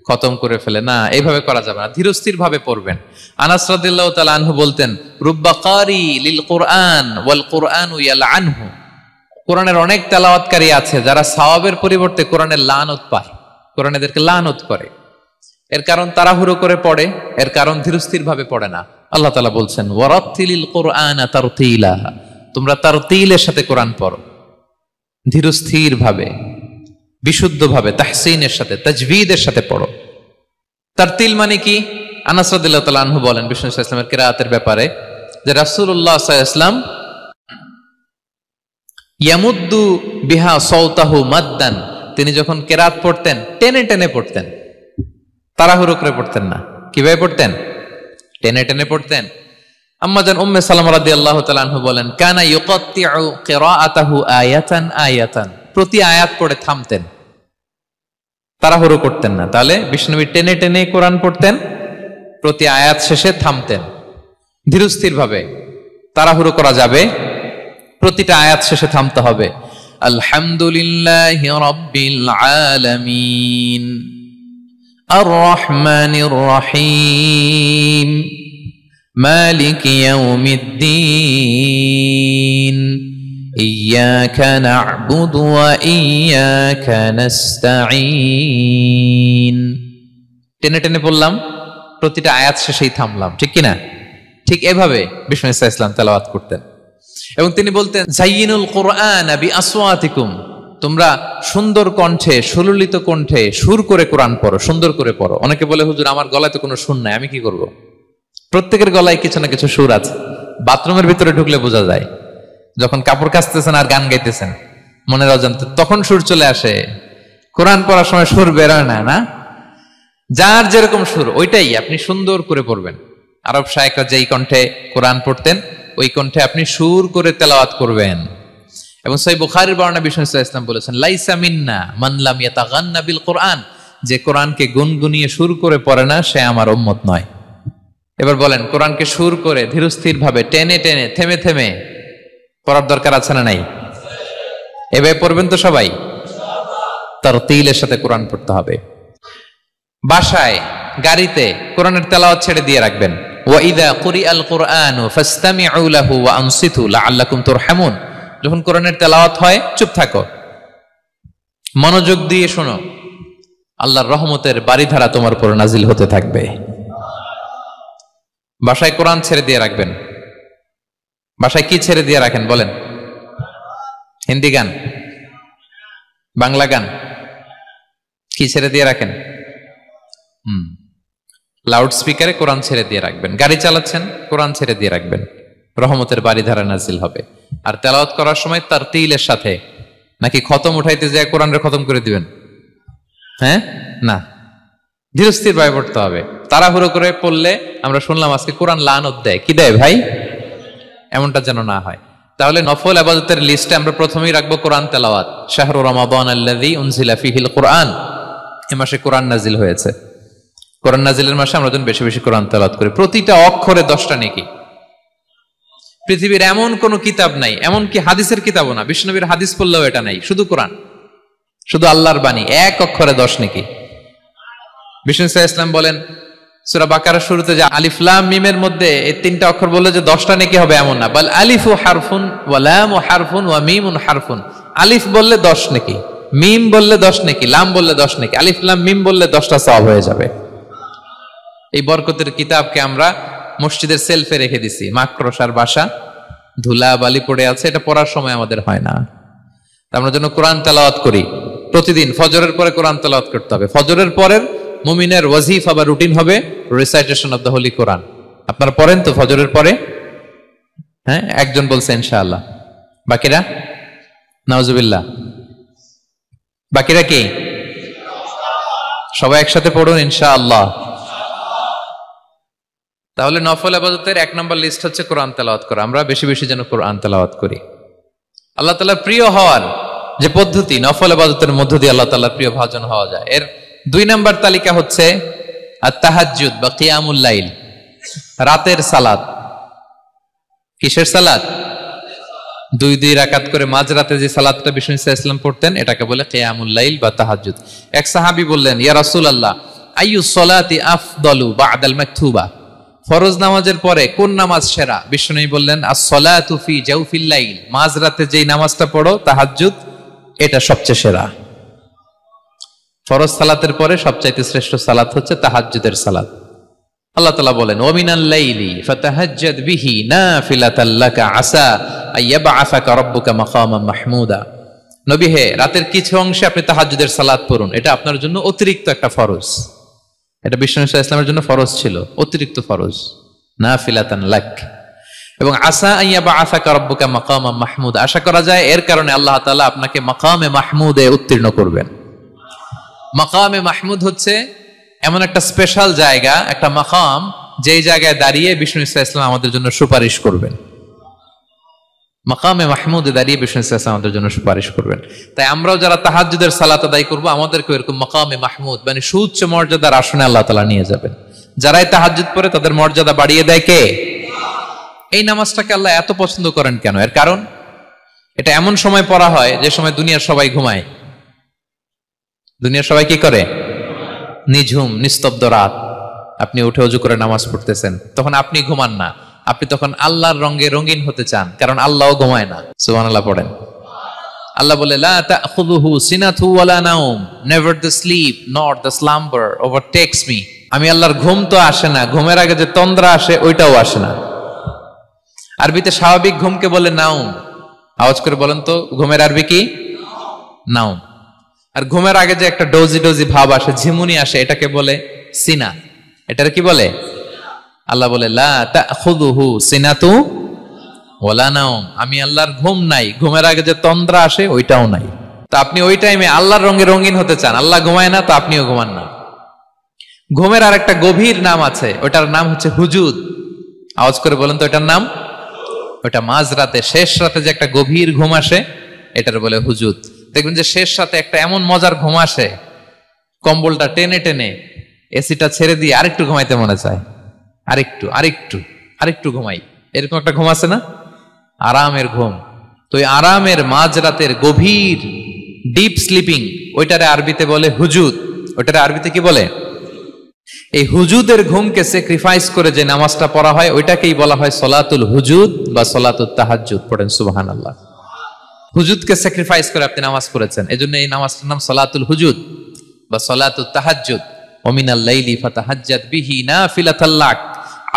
খতম করে ফেলে। না, এইভাবে করা যাবে না, ধীরস্থির ভাবে পড়বেন। আনাস রাদিয়াল্লাহু তাআলা আনহু বলতেন, রুব্বা কারি লিল কোরআন ওয়াল কোরআনু ইয়ালআনহু, কোরআনের অনেক তেলাওয়াতকারী আছে যারা সওয়াবের পরিবর্তে কোরআনের লানত পায়, কোরআন এদেরকে লানত করে। এর কারণ তাড়াহুড়ো করে পড়ে, এর কারণ ধীরস্থির ভাবে পড়ে না। আল্লাহ তাআলা বলছেন ওয়ারাত্তিলিল কোরআনা তারতিলা, তোমরা তারতিলের সাথে কোরআন পড়ো, ধীরস্থির ভাবে, বিশুদ্ধ ভাবে, তাহসিনের সাথে, তাজবিদের সাথে পড়ো। তারতিল মানে কি? আনাস রাদিয়াল্লাহু তাআলা আনহু বলেন বিষ্ণু সাল্লাল্লাহু আলাইহি ওয়াসাল্লামের কিরাআতের ব্যাপারে যে রাসূলুল্লাহ সাল্লাল্লাহু আলাইহি ওয়াসাল্লাম ইয়ামুদ্দু বিহা সাওতাহু মাদ্দান, তিনি যখন কিরাআত পড়তেন টেনে টেনে পড়তেন, তাড়াহুড়ো করে পড়তেন না। কিভাবে পড়তেন? টেনে টেনে পড়তেন। আম্মা জান উম্মে সালামা রাদিয়াল্লাহু তাআলা আনহা বলেন কানা ইউকাত্তিউ কিরাআতাহু আয়াতান আয়াতান, প্রতি আয়াত পড়ে থামতেন, তাড়াহুড়ো করতেন না। তাহলে বিষ্ণুবী টেনে টেনে কোরআন পড়তেন, প্রতি আয়াত শেষে থামতেন, ধীরস্থির ভাবে। তাড়াহুড়ো করা যাবে, প্রতিটা আয়াত শেষে থামতে হবে। আলহামদুলিল্লাহি রাব্বিল আলামিন আর রহমানির রহিম মালিক ইয়াউমিদ্দিন ইয়্যাকা না'বুদু ওয়া ইয়্যাকা নাস্তাঈন। টেনে টেনে বললাম, প্রতিটা আয়াত শেষেই থামলাম, ঠিক কিনা? ঠিক এভাবে বিষ্ণু ইসা ইসলাম তেলাওয়াত করতেন। এবং তিনি বলতেন জাইয়িনুল কোরআন বিআসওয়াতিকুম, তোমরা সুন্দর কণ্ঠে, সুললিত কণ্ঠে সুর করে কোরআন পড়ো, সুন্দর করে পড়ো। অনেকে বলে হুজুর আমার গলায় তো কোনো সুর নাই, আমি কি করব? প্রত্যেকের গলায় কিছু না কিছু সুর আছে। বাথরুমের ভিতরে ঢুকলে বোঝা যায়, যখন কাপড় কাচতেছেন আর গান গাইতেছেন মনের অজান্তে, তখন সুর চলে আসে। কোরআন পড়ার সময় সুর বেরোয় না, না? যার যেরকম সুর ওইটাই আপনি সুন্দর করে পড়বেন। আরব শায়েখরা যেই কণ্ঠে কোরআন পড়তেন ওই কণ্ঠে আপনি সুর করে তেলাওয়াত করবেন। এবং সহিহ বুখারীর বর্ণনা বিষ্ণু সাল্লাল্লাহু আলাইহি ওয়াসাল্লাম বলেছেন লাইসা মিন্না মান লাম ইয়াতাগান্না বিল কোরআন, যে কোরআনকে গুনগুনিয়ে সুর করে পড়ে না সে আমার উম্মত নয়। এবার বলেন, কোরআনকে সুর করে ধীরস্থির ভাবে টেনে টেনে থেমে থেমে পড়ার দরকার আছে না নাই? এভাবে পড়বেন তো সবাই? তারতিলের সাথে কোরআন পড়তে হবে। বাসায়, গাড়িতে কোরআনের তেলাওয়াত ছেড়ে দিয়ে রাখবেন। ওয়া ইযা কুরিআল কুরআনু ফাসতামিউ লাহু ওয়া আনসিতু লাআল্লাকুম তুরহামুন, যখন কোরআনের তেলাওয়াত হয় চুপ থাকো, মনোযোগ দিয়ে শোনো, আল্লাহর রহমতের বাড়িধারা তোমার উপর নাজিল হতে থাকবে। বাসায় কোরআন ছেড়ে দিয়ে রাখবেন। বাসায় কি ছেড়ে দিয়ে রাখেন বলেন? হিন্দি গান, বাংলা গান, কি ছেড়ে দিয়ে রাখেন? লাউড স্পিকারে কোরআন ছেড়ে দিয়ে রাখবেন। গাড়ি চালাচ্ছেন, কোরআন ছেড়ে দিয়ে রাখবেন, রহমতের বাড়িধারা নাজিল হবে। আর তেলাওয়াত করার সময় তারতিলের সাথে, নাকি খতম উঠাইতে যায় কোরআনের খতম করে দিবেন? হ্যাঁ, না, ধীরস্থির ভাবে পড়তে হবে। তাড়াহুড়ো করে পড়লে আমরা শুনলাম আজকে কোরআন লানত দেয়, কি দেয় ভাই, এমনটা যেন না হয়। তাহলে নফল ইবাদতের লিস্টে আমরা প্রথমেই রাখবো কোরআন তেলাওয়াত। শাহরু রমাদান আল্লাযী উনজিলা ফীহিল কোরআন, এই মাসে কোরআন নাজিল হয়েছে। কোরআন নাজিলের মাসে আমরা যেন বেশি বেশি কোরআন তেলাওয়াত করি। প্রতিটা অক্ষরে 10টা নেকি। পৃথিবীর এমন কোন কিতাব নাই, এমনকি হাদিসের কিতাবও না, বিষ্ণুনবীর হাদিস পড়লেও এটা নাই, শুধু কোরআন, শুধু আল্লাহর বাণী, এক অক্ষরে 10 নেকি। বিষ্ণু সাল্লাল্লাহু আলাইহি ওয়াসাল্লাম বলেন সূরা বাকারার শুরুতে যে আলিফ লাম মিমের মধ্যে এই 3টা অক্ষর বললে যে 10টা নেকি হবে এমন না, বল আলিফু হারফুন ওয়া লামু হারফুন ওয়া মিমুন হারফুন। আলিফ বললে 10 নেকি, মিম বললে 10 নেকি, লাম বললে 10 নেকি, আলিফ লাম মিম বললে 10টা সওয়াব হয়ে যাবে। এই বরকতের কিতাবকে আমরা মসজিদের সেলফে রেখে দিছি, মাকড়সার বাসা, ধুলা বালি পড়ে আছে, এটা পড়ার সময় আমাদের হয় না। আমরা যেন কোরআন তেলাওয়াত করি প্রতিদিন। ফজরের পরে কোরআন তেলাওয়াত করতে হবে। ফজরের পরের মুমিনের ওয়াজিফা বা রুটিন হবে রিসাইটেশন অফ দ্য হোলি কোরআন। আপনারা পড়েন তো ফজরের পরে? হ্যাঁ, একজন বলছে ইনশাআল্লাহ, বাকিরা নাউজুবিল্লাহ, বাকিরা কি? সবাই একসাথে পড়ুন ইনশাআল্লাহ। তাহলে নফল ইবাদতের 1 নম্বর লিস্ট হচ্ছে কোরআন তেলাওয়াত করা। আমরা বেশি বেশি যেন কোরআন তেলাওয়াত করি। আল্লাহ তাআলার প্রিয় হওয়ার যে পদ্ধতি, নফল ইবাদতের মধ্য দিয়ে আল্লাহ তাআলার প্রিয় ভাজন হওয়া যায়। এর 2 নম্বর তালিকা হচ্ছে আত-তাহাজ্জুদ বা কিয়ামুল লাইল, রাতের সালাত। কিসের সালাত? 2 রাকাত করে মাঝরাতে যে সালাতটা বিষ্ণু সাল্লাল্লাহু আলাইহি ওয়াসাল্লাম পড়তেন, এটাকে বলে কিয়ামুল লাইল বা তাহাজ্জুদ। এক সাহাবী বললেন, ইয়া রাসূলুল্লাহ, আইয়ুস সালাতি আফদালু বা'দাল মাকতুবা, ফরজ নামাজের পরে কোন নামাজ সেরা? বিষ্ণু বললেন, আস-সালাতু ফি জাওফিল লাইল, মাঝরাতে যেই নামাজটা পড়ো তাহাজ্জুদ, এটা সবচেয়ে সেরা। ফরজ সালাতের পরে সবচাইতে শ্রেষ্ঠ সালাত হচ্ছে তাহাজ্জুদের সালাত। আল্লাহ তাআলা বলেন, ওয়া মিনাল লাইলি ফাতাহাজ্জাদ বিহি নাফিলাতাল লাকা আসা আইয়াবআসাকা রাব্বুকা মাকামান মাহমুদা। নবী হে, রাতের কিছু অংশে আপনি তাহাজ্জুদের সালাত পড়ুন, এটা আপনার জন্য অতিরিক্ত একটা ফরজ। এটা বিষ্ণু সাল্লাল্লাহু আলাইহি ওয়াসাল্লামের জন্য ফরজ ছিল, অতিরিক্ত ফরজ, নাফিলাতান লাক। এবং আসা আইয়াবআসাকা রাব্বুকা মাকামান মাহমুদা, আশা করা যায় এর কারণে আল্লাহ তাআলা আপনাকে মাকামে মাহমুদে উত্তীর্ণ করবেন। মাকামে মাহমুদ হচ্ছে এমন একটা স্পেশাল জায়গা, একটা মাকাম, যেই জায়গায় দাঁড়িয়ে বিষ্ণু সাল্লাল্লাহু আলাইহি ওয়াসাল্লাম আমাদের জন্য সুপারিশ করবেন। মাকামে মাহমুদে দাঁড়িয়ে বিষ্ণু সাল্লাল্লাহু আলাইহি ওয়াসাল্লাম আমাদের জন্য সুপারিশ করবেন। তাই আমরাও যারা তাহাজ্জুদের সালাত আদায় করব, আমাদেরকে এরকম মাকামে মাহমুদ মানে সুউচ্চ মর্যাদার আসনে আল্লাহ তাআলা নিয়ে যাবেন। যারাই তাহাজ্জুদ পড়ে তাদের মর্যাদা বাড়িয়ে দেয় কে? এই নামাজটাকে আল্লাহ এত পছন্দ করেন কেন? এর কারণ, এটা এমন সময় পড়া হয় যে সময় দুনিয়ার সবাই ঘুমায়। দুনিয়ার সবাই কি করে? নিঝুম নিস্তব্ধ রাত, আপনি উঠে ওযু করে নামাজ পড়তেছেন, তখন আপনি ঘুমান না, আপনি তখন আল্লাহর রঙে রঙিন হতে চান, কারণ আল্লাহও ঘুমায় না। সুবহানাল্লাহ পড়েন। আল্লাহ বলে, লা তাখুযুহু সিনাতু ওয়ালা নাওম, never the sleep nor the slumber overtakes me. আমি আল্লাহর ঘুম তো আসে না, ঘুমের আগে যে তন্দ্রা আসে ওইটাও আসে না। আরবিতে স্বাভাবিক ঘুমকে বলে নাওম। আওয়াজ করে বলেন তো, ঘুমের আরবি কি? নাওম। আর ঘুমের আগে যে একটা ডোজি ডোজি ভাব আসে, ঝিমুনি আসে, এটাকে বলে সিনা। এটার কি বলে? আল্লাহ বলে, লা তাখুযুহু সিনাতু ওয়ালা নাওম, আমি আল্লাহর ঘুম নাই, ঘুমের আগে যে তন্দ্রা আসে ওইটাও নাই। তো আপনি ওই টাইমে আল্লাহর রঙে রঙিন হতে চান, আল্লাহ ঘুমায় না, তো আপনিও ঘুমান না। ঘুমের আর একটা গভীর নাম আছে, ওটার নাম হচ্ছে হুজুদ। আওয়াজ করে বলেন তো, এটার নাম? ওটা মাঝরাতে, শেষ রাতে যে একটা গভীর ঘুম আসে, এটার বলে হুজুদ। দেখবেন যে শেষ রাতে একটা এমন মজার ঘুম আসে, কম্বলটা টেনে টেনে এসিটা ছেড়ে দিয়ে আরেকটু ঘুমাইতে মনে চায়, আরেকটু আরেকটু আরেকটু ঘুমাই, এরকম একটা ঘুম আছে না? আরামের ঘুম। তো এই আরামের মাঝরাতের গভীর ডিপ স্লিপিং, ওইটারে আরবিতে বলে হুজুদ। ওইটারে আরবিতে কি বলে? এই হুজুদের ঘুমকে স্যাক্রিফাইস করে যে নামাজটা পড়া হয়, ওইটাকেই বলা হয় সলাতুল হুজুদ বা সলাতুত তাহাজ্জুদ। পড়েন সুবহানাল্লাহ। হুজুদকে স্যাক্রিফাইস করে আপনি নামাজ পড়েছেন, এজন্য এই নামাজটার নাম সলাতুল হুজুদ বা সলাতুত তাহাজ্জুদ। ওয়া মিনাল লাইলি ফাতাহাজ্জাদ বিহি নাফিলাতাল লাক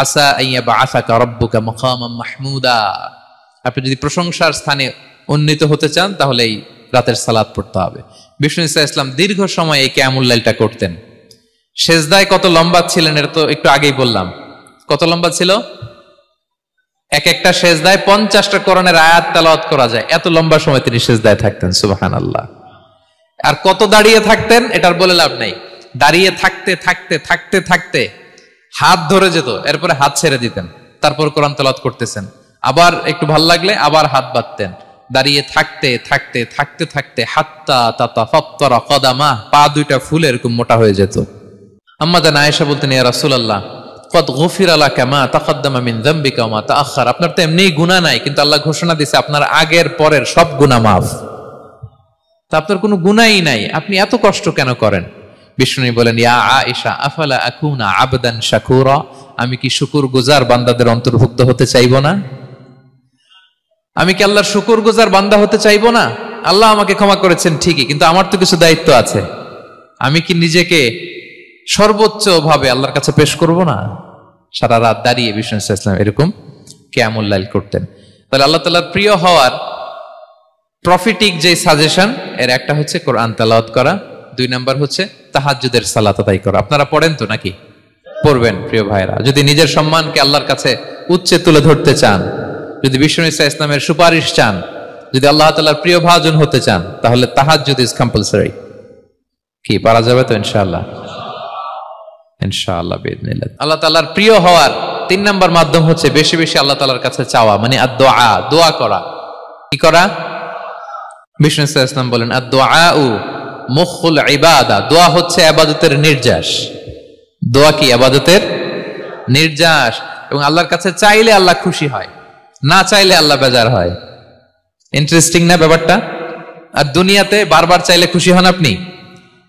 আসা আইয়াবআসাকা রাব্বুকা মাকামান মাহমুদা। আপনি যদি প্রশংসার স্থানে উন্নীত হতে চান, তাহলে এই রাতের সালাত পড়তে হবে। বিষ্ণু সাল্লাল্লাহু আলাইহি ওয়াসাল্লাম দীর্ঘ সময় এই কিয়ামুল লাইলটা করতেন। সেজদায় কত লম্বা ছিলেন এটা তো একটু আগেই বললাম। কত লম্বা ছিল? এক একটা সেজদায় 50টা কোরআনের আয়াত তেলাওয়াত করা যায়, এত লম্বা সময় তিনি সেজদায় থাকতেন। সুবহানাল্লাহ। আর কত দাঁড়িয়ে থাকতেন এটার বলে লাভ নাই। দাঁড়িয়ে থাকতে থাকতে থাকতে থাকতে হাত ধরে যেত, এরপরে হাত ছেড়ে দিতেন, তারপর কোরআন তেলাওয়াত করতেছেন, আবার একটু ভাল লাগলে আবার হাত বাঁধতেন। দাঁড়িয়ে থাকতে থাকতে থাকতে থাকতে হাত্তা তাতাফাত্তারা কদামা, পা দুইটা ফুলে এরকম মোটা হয়ে যেত। আম্মা জান আয়েশা বলতেন, ইয়া রাসূলুল্লাহ কদ গুফিরা লাকা মা তাকদ্দামা মিন যামবিকা ওয়া মা তাআখার, আপনার তো এমনিই গুনাহ নাই, কিন্তু আল্লাহ ঘোষণা দিয়েছে আপনার আগের পরের সব গুনাহ মাফ। তা আপনার কোনো গুনাহই নাই, আপনি এত কষ্ট কেন করেন? বিষ্ণু বলেন, ইয়া আয়েশা আফালা আকুনা আবদান শাকুরা, আমি কি শুকরগুজার বান্দাদের অন্তর্ভুক্ত হতে চাইবো না? আমি কি আল্লাহর শুকরগুজার বান্দা হতে চাইবো না? আল্লাহ আমাকে ক্ষমা করেছেন ঠিকই, কিন্তু আমার তো কিছু দায়িত্ব আছে। আমি কি নিজেকে সর্বোচ্চ ভাবে আল্লাহর কাছে পেশ করব না? সারা রাত দাঁড়িয়ে বিষ্ণু সাল্লাল্লাহু আলাইহি ওয়াসাল্লাম এরকম কিয়ামুল লাইল করতেন। তাহলে আল্লাহ তাআলার প্রিয় হওয়ার প্রফিটিক যে সাজেশন, এর একটা হচ্ছে কোরআন তেলাওয়াত করা, 2 নাম্বার হচ্ছে তাহাজ্জুদের সালাত আদায় করা। আপনারা পড়েন তো নাকি? পড়বেন প্রিয় ভাইরা। যদি নিজের সম্মানকে আল্লাহর কাছে উচ্চে তুলে ধরতে চান, যদি বিষ্ণু ইসলামের সুপারিশ চান, যদি আল্লাহ তাআলার প্রিয় ভাজন হতে চান, তাহলে তাহাজ্জুদ ইজ কম্পালসরি। কি পারা যাবে তো? ইনশাআল্লাহ, ইনশাআল্লাহ বিইذنিল্লাহ। আল্লাহ তাআলার প্রিয় হওয়ার 3 নাম্বার মাধ্যম হচ্ছে বেশি বেশি আল্লাহ তাআলার কাছে চাওয়া, মানে আদ-দুআ, দোয়া করা। কি করা? বিষ্ণু ইসলাম বলেন, আদ-দুআউ মুখুল ইবাদা, দোয়া হচ্ছে ইবাদতের নির্যাস। দোয়া কি? ইবাদতের নির্যাস। এবং আল্লাহর কাছে চাইলে আল্লাহ খুশি হয়, না চাইলে আল্লাহ বেজার হয়। ইন্টারেস্টিং না ব্যাপারটা? আর দুনিয়াতে বারবার চাইলে খুশি হন আপনি?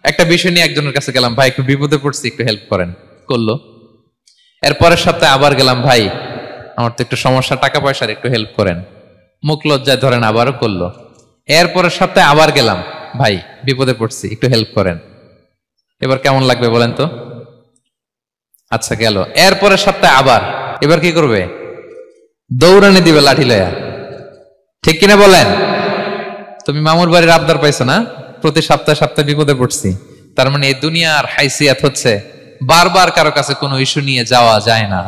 একটা বিষয় নিয়ে একজনের কাছে গেলাম, ভাই একটু বিপদে পড়ছি, একটু হেল্প করেন, করলো। এর পরের সপ্তাহে আবার গেলাম, ভাই আমার তো একটু সমস্যা, টাকা পয়সার, একটু হেল্প করেন, মুখ লজ্জায় ধরেন, আবারও করলো। এরপরের সপ্তাহে আবার গেলাম, ভাই বিপদে পড়ছি, একটু হেল্প করেন। এবার কেমন লাগবে বলেন তো? আচ্ছা গেল। এরপরের সপ্তাহে আবার, এবার কি করবে? দৌড়ানি দিবে লাঠি লয়া। ঠিক কিনা বলেন? তুমি মামুর বাড়ির আবদার পাইছো না, প্রতি সপ্তাহে সপ্তাহে বিপদে পড়ছি। তার মানে এই দুনিয়ার হাইসিয়াত হচ্ছে বারবার কারো কাছে কোনো ইস্যু নিয়ে যাওয়া যায় না,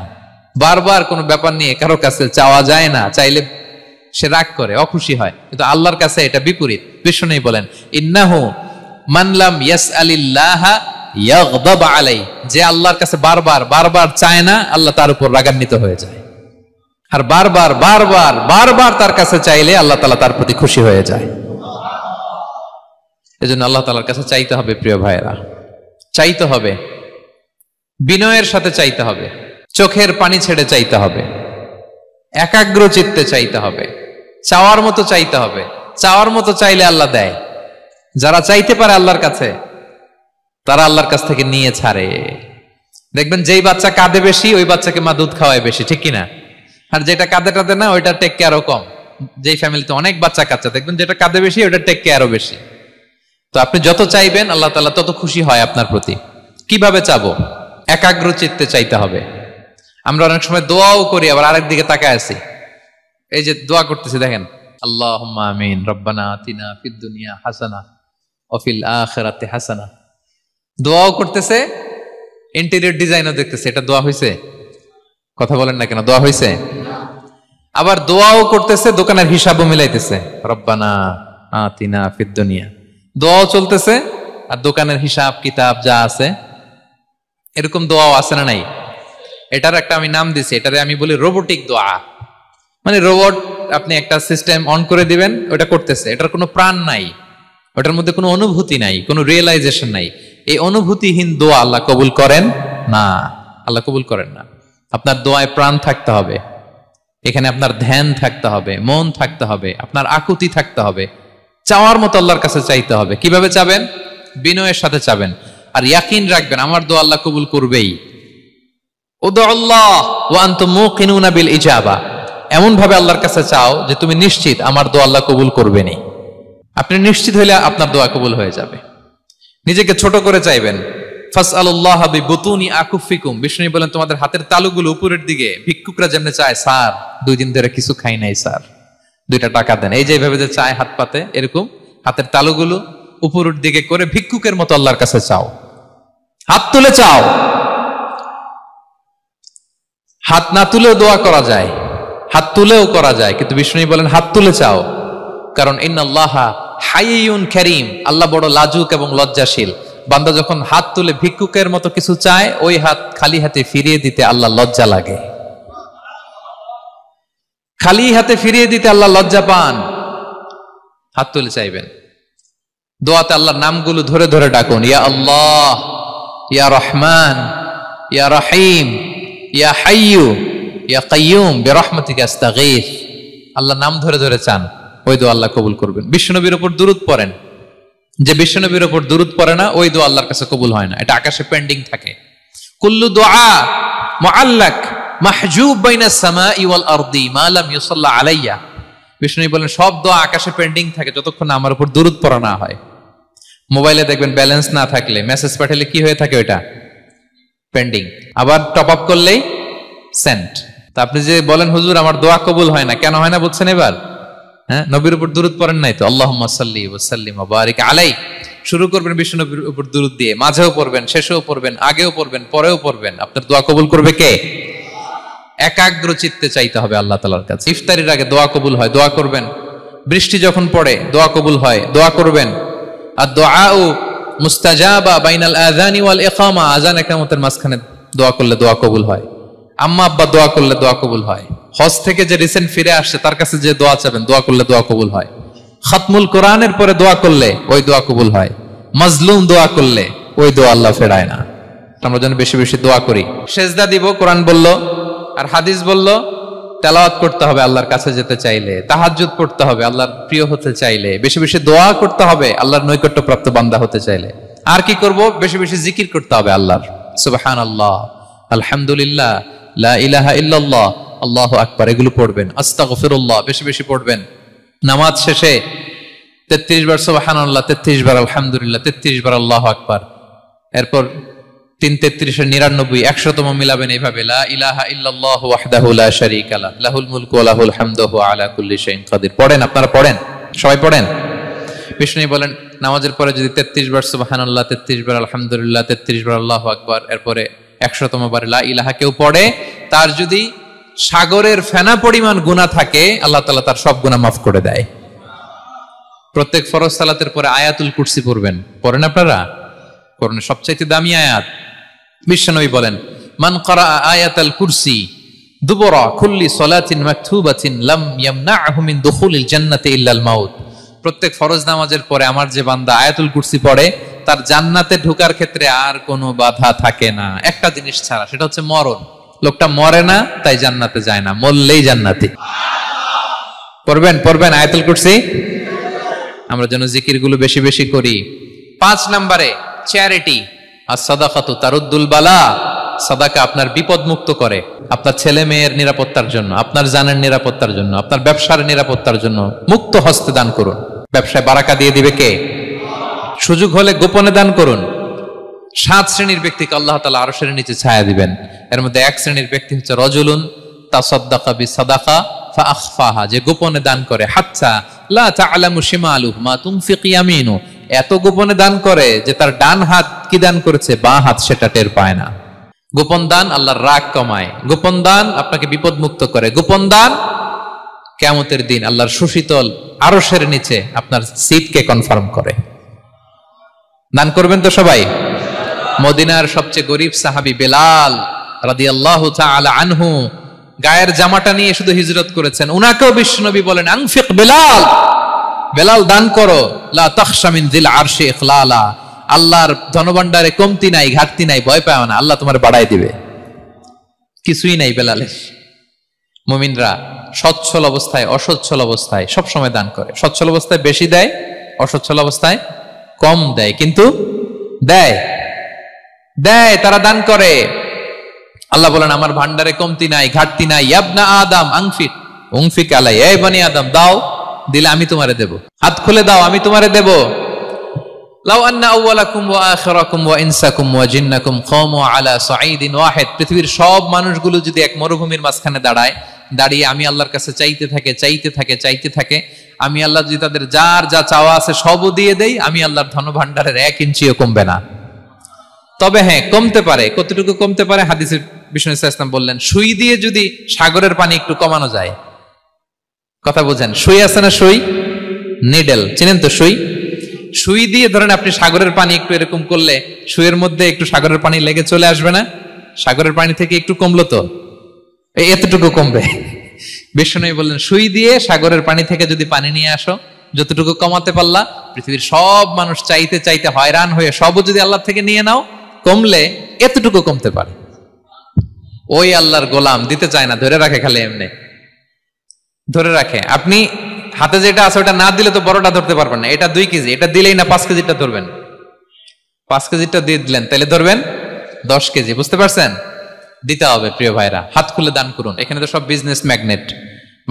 বারবার কোনো ব্যাপার নিয়ে কারো কাছে চাওয়া যায় না। চাইলে সে রাগ করে, অখুশি হয়, কিন্তু আল্লাহর কাছে এটা বিপরীত। বিষ্ণু বলেন, ইন্নাহু মান লাম ইয়াসআলিল্লাহা ইয়াগদাব আলাইহি, যে আল্লাহর কাছে বারবার বারবার চায় না, আল্লাহ তার উপর রাগান্বিত হয়ে যায়। আর বারবার বারবার বারবার তার কাছে চাইলে আল্লাহ তাআলা তার প্রতি খুশি হয়ে যায়। এজন্য আল্লাহ তাআলার কাছে চাইতে হবে প্রিয় ভাইয়েরা, চাইতে হবে, বিনয়ের সাথে চাইতে হবে, চোখের পানি ছেড়ে চাইতে হবে, একাগ্র চিত্তে চাইতে হবে, চাওয়ার মতো চাইতে হবে। চাওয়ার মতো চাইলে আল্লাহ দেয়। যারা চাইতে পারে আল্লাহর কাছে, তারা আল্লাহর কাছ থেকে নিয়ে ছাড়ে। দেখবেন যেই বাচ্চা কাঁদে বেশি, ওই বাচ্চাকে মা দুধ খাওয়ায় বেশি, ঠিক কিনা? আর যেটা কাঁদে টাদে না, ওইটা টেক কেয়ারও কম। যেই ফ্যামিলিতে অনেক বাচ্চা কাচ্চা, দেখবেন যেটা কাঁদে বেশি, ওইটা টেক কেয়ারও বেশি। তো আপনি যত চাইবেন আল্লাহ তাআলা তত খুশি হয় আপনার প্রতি। কিভাবে চাবো? একাগ্র চিত্তে চাইতে হবে। আমরা অনেক সময় দোয়াও করি, আবার আরেক দিকে তাকায় আছি। এই যে দোয়া করতেছি, দেখেন, আল্লাহুম্মা আমিন, রব্বানা আতিনা ফিদ দুনিয়া হাসানা ওয়া ফিল আখিরাতি হাসানা। দোয়াও করতেছে, ইন্টেরিয়র ডিজাইনও দেখতেছে। এটা দোয়া হইছে? কথা বলেন না কেন? দোয়া হইছে? আবার দোয়াও করতেছে, দোকানের হিসাবও মিলাইতেছে, রব্বানা আতিনা ফিদ দুনিয়া। দোয়াও চলতেছে, আর দোকানের হিসাব কিতাব যা আছে, এরকম দোয়াও আছে না নাই? এটার একটা আমি নাম দিছি, এটারে আমি বলি রোবোটিক দোয়া। মানে রোবট, আপনি একটা সিস্টেম অন করে দিবেন, ওটা করতেছে, এটার কোনো প্রাণ নাই, ওটার মধ্যে কোনো অনুভূতি নাই, কোনো রিয়েলাইজেশন নাই। এই অনুভূতিহীন দোয়া আল্লাহ কবুল করেন না, আল্লাহ কবুল করেন না। আপনার দোয়ায় প্রাণ থাকতে হবে, এখানে আপনার ধ্যান থাকতে হবে, মন থাকতে হবে, আপনার আকুতি থাকতে হবে, চাওয়ার মতো আল্লাহর কাছে চাইতে হবে। কিভাবে চাবেন? বিনয়ের সাথে চাবেন, আর ইয়াকিন রাখবেন আমার দোয়া আল্লাহ কবুল করবেই। উদুল্লাহ ওয়া আনতুম মুকিনুনা বিল ইজাবা, এমন ভাবে আল্লাহর কাছে চাও যে তুমি নিশ্চিত আমার দোয়া আল্লাহ কবুল করবেনই। আপনি নিশ্চিত হইলে আপনার দোয়া কবুল হয়ে যাবে। নিজেকে ছোট করে চাইবেন। ফাসআলুল্লাহ বিবুতুনি আকুফিকুম, বিষ্ণু বলেন তোমাদের হাতের তালুগুলো উপরের দিকে। ভিক্ষুকরা যেমনে চায়, স্যার 2 দিন ধরে কিছু খাই নাই স্যার, 2টা টাকা দেন, এই যে এইভাবে যে চায় হাত পাতে, এরকম হাতের তালুগুলো উপরের দিকে করে ভিক্ষুকের মতো আল্লাহর কাছে চাও। হাত তুলে চাও, হাত না তুলেও দোয়া করা যায়, হাত তুলেও করা যায়, কিন্তু বিষ্ণু বলেন হাত তুলে চাও। কারণ ইন্নাল্লাহা হাইয়ুন কারীম, আল্লাহ বড় লাজুক এবং লজ্জাশীল। বান্দা যখন হাত তুলে ভিক্ষুকের মতো কিছু চায়, ওই হাত খালি হাতে ফিরিয়ে দিতে আল্লাহ লজ্জা লাগে। খালি হাতে ফিরিয়ে দিতে আল্লাহ লজ্জা পান। হাত তুলে চাইবেন। দোয়াতে আল্লাহর নামগুলো ধরে ধরে ডাকুন, ইয়া আল্লাহ, ইয়া রহমান, ইয়া রহিম, ইয়া হাইয়ু, ইয়া কাইয়ুম বিরহমাতিকা আস্তাগীথ। আল্লাহর নাম ধরে ধরে চান, ওই দোয়া আল্লাহ কবুল করবেন। বিশ্বনবীর উপর দুরূদ পড়েন। যে বিশ্বনবীর উপর দুরূদ পড়ে না, ওই দোয়া আল্লাহর কাছে কবুল হয় না, এটা আকাশে পেন্ডিং থাকে। কুল্লু দুআ মুআল্লাক মাহজুব বাইনাস সামাই ওয়াল আরদি মা লাম ইউসাল্লা আলাইয়া। বিষ্ণু বলেন সব দোয়া আকাশে পেন্ডিং থাকে যতক্ষণ আমার উপর দুরূদ পড়া না হয়। মোবাইলে দেখবেন ব্যালেন্স না থাকলে মেসেজ পাঠালে কি হয়ে থাকে, ওইটা পেন্ডিং। আবার টপ আপ করলেই সেন্ট। তা আপনি যে বলেন হুজুর আমার দোয়া কবুল হয় না, কেন হয় না বলছেন এবার? হ্যাঁ, নবীর উপর দুরূদ পড়েন নাই তো। আল্লাহুম্মা সাল্লি ওয়া সাল্লিম ওয়া বারিক আলাই। শুরু করবেন বিশ্ব নবীর উপর দুরূদ দিয়ে, মাঝেও পড়বেন, শেষেও পড়বেন, আগেও পড়বেন, পরেও পড়বেন। আপনার দোয়া কবুল করবে কে? একাগ্র চিত্তে চাইতে হবে আল্লাহ তাআলার কাছে। ইফতারির আগে দোয়া কবুল হয়, দোয়া করবেন। বৃষ্টি যখন পড়ে দোয়া কবুল হয়, দোয়া করবেন। আর দুআউ মুস্তাজাবা বাইনাল আযানি ওয়াল ইকামা, আযান ইকামতের মাঝখানে দোয়া করলে দোয়া কবুল হয়। আম্মা আব্বা দোয়া করলে দোয়া কবুল হয়। হজ থেকে যে রিসেন্ট ফিরে আসছে তার কাছে যে দোয়া চাবেন, দোয়া করলে দোয়া কবুল হয়। খাতমুল কোরআনের পরে দোয়া করলে ওই দোয়া কবুল হয়। মাজলুম দোয়া করলে ওই দোয়া আল্লাহ ফেরায় না। আমরা যেন বেশি বেশি দোয়া করি। সেজদা দিব, কোরআন বলল আর হাদিস বলল। তেলাওয়াত করতে হবে আল্লাহর কাছে যেতে চাইলে, তাহাজ্জুদ পড়তে হবে আল্লাহর প্রিয় হতে চাইলে, বেশি বেশি দোয়া করতে হবে আল্লাহর নৈকট্যপ্রাপ্ত বান্দা হতে চাইলে। আর কি করব? বেশি বেশি জিকির করতে হবে আল্লাহর। সুবহানাল্লাহ, আলহামদুলিল্লাহ, লা ইলাহা ইল্লাল্লাহ, আল্লাহু আকবার, এগুলো পড়বেন। আস্তাগফিরুল্লাহ বেশি বেশি পড়বেন। নামাজ শেষে 33 বার সুবহানাল্লাহ, 33 বার আলহামদুলিল্লাহ, 33 বার আল্লাহু আকবার। এরপর 3 33 99 100তম মিলাবেন এইভাবে, লা ইলাহা ইল্লাল্লাহু ওয়াহদাহু লা শারীকা লাহু লাহুল মুলকু ওয়া লাহুল হামদু ওয়া আলা কুল্লি শাইইন কাদির। পড়েন, আপনারা পড়েন, সবাই পড়েন। বিষ্ণু বলেন নামাজের পরে যদি 33 বার সুবহানাল্লাহ, 33 বার আলহামদুলিল্লাহ, 33 বার আল্লাহু আকবার, এরপরে 100তম বার লা ইলাহা কেউ পড়ে, তার যদি সাগরের ফেনা পরিমাণ গুনাহ থাকে আল্লাহ তাআলা তার সব গুনাহ মাফ করে দেয়। প্রত্যেক ফরজ সালাতের পরে আয়াতুল কুরসি পড়বেন। পড়েন আপনারা? কোরআনের সবচেয়ে দামি আয়াত। বিশ্বনবী বলেন মান ক্বারা আয়াতাল কুরসি দুবরা কুল্লি সালাতিন মাকতুবাতিন লাম ইয়ামনাহু মিন দুখুলিল জান্নাতি ইল্লাল মাউত। প্রত্যেক ফরজ নামাজের পরে আমার যে বান্দা আয়াতুল কুরসি পড়ে তার জান্নাতে ঢোকার ক্ষেত্রে আর কোনো বাধা থাকে না, একটা জিনিস ছাড়া, সেটা হচ্ছে মরণ। লোকটা মরে না তাই জান্নাতে যায় না, মরলেই জান্নাতি। পড়বেন পড়বেন আয়াতুল কুরসি। আমরা যেন জিকিরগুলো বেশি বেশি করি। 5 নম্বরে চ্যারিটি। আর সাদাকাতু তারুদ্দুল বালা। সাদাকা আপনার বিপদ মুক্ত করে, আপনার ছেলে মেয়ের নিরাপত্তার জন্য, আপনার জানের নিরাপত্তার জন্য, আপনার ব্যবসার নিরাপত্তার জন্য মুক্ত হস্তে দান করুন। ব্যবসায় বারাকা দিয়ে দিবে কে? সুযোগ হলে গোপনে দান করুন। 7 শ্রেণীর ব্যক্তিকে আল্লাহ তাআলা আরশের নিচে ছায়া দিবেন। এর মধ্যে 1 শ্রেণীর ব্যক্তি হচ্ছে রজুলুন তাসাদ্দাকা বিসাদাকা ফাআখফাহা, যে গোপনে দান করে। হাত্তা লা তা'লামু শিমালুহু মা তুনফিকু ইয়ামিনু, এত গোপনে দান করে যে তার ডান হাত কি দান করেছে বাঁ হাত সেটা টের পায় না। গোপন দান আল্লাহর রাগ কমায়। গোপন দান আপনাকে বিপদ মুক্ত করে। গোপন দান কিয়ামতের দিন আল্লাহর সুশীতল আরশের নিচে আপনার সিটকে কনফার্ম করে। দান করবেন তো সবাই? মদিনার সবচেয়ে গরিব সাহাবী বেলাল রাদিয়াল্লাহু তাআলা আনহু গায়ের জামাটা নিয়ে শুধু হিজরত করেছেন। উনাকেও বিশ্বনবী বলেন আনফিক বেলাল, বেলাল দান করো। লা তাখশা মিন যিল আরশি ইখলালা, আল্লাহর ধনভাণ্ডারে কমতি নাই, ঘাটতি নাই, ভয় পাও না, আল্লাহ তোমার বাড়াই দিবে। কিছুই নাই বেলালের। মুমিনরা সচ্ছল অবস্থায় অসচ্ছল অবস্থায় সব সময় দান করে। সচ্ছল অবস্থায় বেশি দেয়, অসচ্ছল অবস্থায় কম দেয়, কিন্তু দেয় দেয়, তারা দান করে। আল্লাহ বলেন আমার ভান্ডারে কমতি নাই, ঘাটতি নাই। ইয়াবনা আদম আনফিক উনফিক আলাই, এই বনি আদম দাও, দিলে আমি তোমারে দেব। হাত খুলে দাও, আমি তোমারে দেব। লাউ আন্না আউওয়ালাকুম ওয়া আখিরাকুম ওয়া ইনসাকুম ওয়া জিন্নাকুম কামু আলা সাঈদিন ওয়াহিদ, পৃথিবীর সব মানুষগুলো যদি এক মরুভূমির মাঝখানে দাঁড়িয়ে আমি আল্লাহর কাছে চাইতে থাকে, আমি আল্লাহ যদি তাদের যার যা চাওয়া আছে সবও দিয়ে দেই, আমি আল্লাহর ধনভাণ্ডারের 1 ইঞ্চিও কমবে না। তবে হ্যাঁ, কমতে পারে। কতটুকু কমতে পারে? হাদিসের বিষ্ণু ইসলাম বললেন সুই দিয়ে যদি সাগরের পানি একটু কমানো যায়। কথা বোঝেন? সুই আছে না? সুই নিডেল, চিনেন তো সুই? সুই দিয়ে ধরেন আপনি সাগরের পানি একটু এরকম করলে সুইয়ের মধ্যে একটু সাগরের পানি লেগে চলে আসবে না? সাগরের পানি থেকে একটু কমলো তো, এতটুকু কমবে। বিষ্ণু বললেন সুই দিয়ে সাগরের পানি থেকে যদি পানি নিয়ে আসো, যতটুকু কমাতে পারলা, পৃথিবীর সব মানুষ চাইতে চাইতে হয়রান হয়ে সবও যদি আল্লাহ থেকে নিয়ে নাও, কমলে এতটুকু কমতে পারে। ওই আল্লাহর গোলাম দিতে চায় না, ধরে রাখে, খালি এমনি ধরে রাখে। আপনি হাতে যেটা আছে ওটা না দিলে তো বড়টা ধরতে পারবেন না। এটা 2 কেজি, এটা দিলেই না 5 কেজিটা ধরবেন। 5 কেজিটা দিয়ে দিলেন, তাহলে ধরবেন 10 কেজি। বুঝতে পারছেন? দিতে হবে প্রিয় ভাইরা, হাত খুলে দান করুন। এখানে তো সব বিজনেস ম্যাগনেট,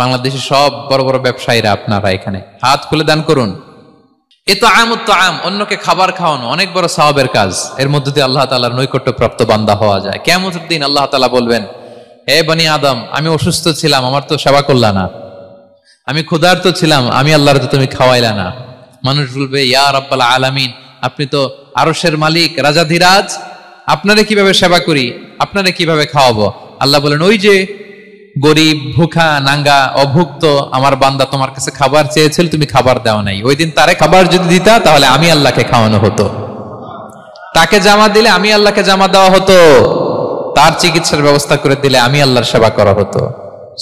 বাংলাদেশের সব বড় বড় ব্যবসায়ীরা আপনারা এখানে, হাত খুলে দান করুন। এ তো আম, অন্যকে খাবার খাওয়ানো অনেক বড় সওয়াবের কাজ। এর মধ্যে দিয়ে আল্লাহ তাআলার নৈকট্যপ্রাপ্ত বান্দা হওয়া যায়। কিয়ামতের দিন আল্লাহ তাআলা বলবেন, হে বনি আদম, আমি অসুস্থ ছিলাম, আমার তো সেবা করলা না। আমি ক্ষুধার্ত ছিলাম, আমি আল্লাহর তো তুমি খাওয়াইলা না। মানুষ বলবে, ইয়া রাব্বাল আলামিন, আপনি তো আরশের মালিক, রাজাধিরাজ, আপনারে কিভাবে সেবা করি, আপনারে কিভাবে খাওয়াবো? আল্লাহ বলেন, ওই যে গরিব, ভুখা, নাঙ্গা, অভুক্ত আমার বান্দা তোমার কাছে খাবার চেয়েছিল, তুমি খাবার দাও নাই। ওই দিন তারে খাবার যদি দিতা, তাহলে আমি আল্লাহকে খাওয়ানো হতো। তাকে জামা দিলে আমি আল্লাহকে জামা দেওয়া হতো। তার চিকিৎসার ব্যবস্থা করে দিলে আমি আল্লাহর সেবা করা হতো।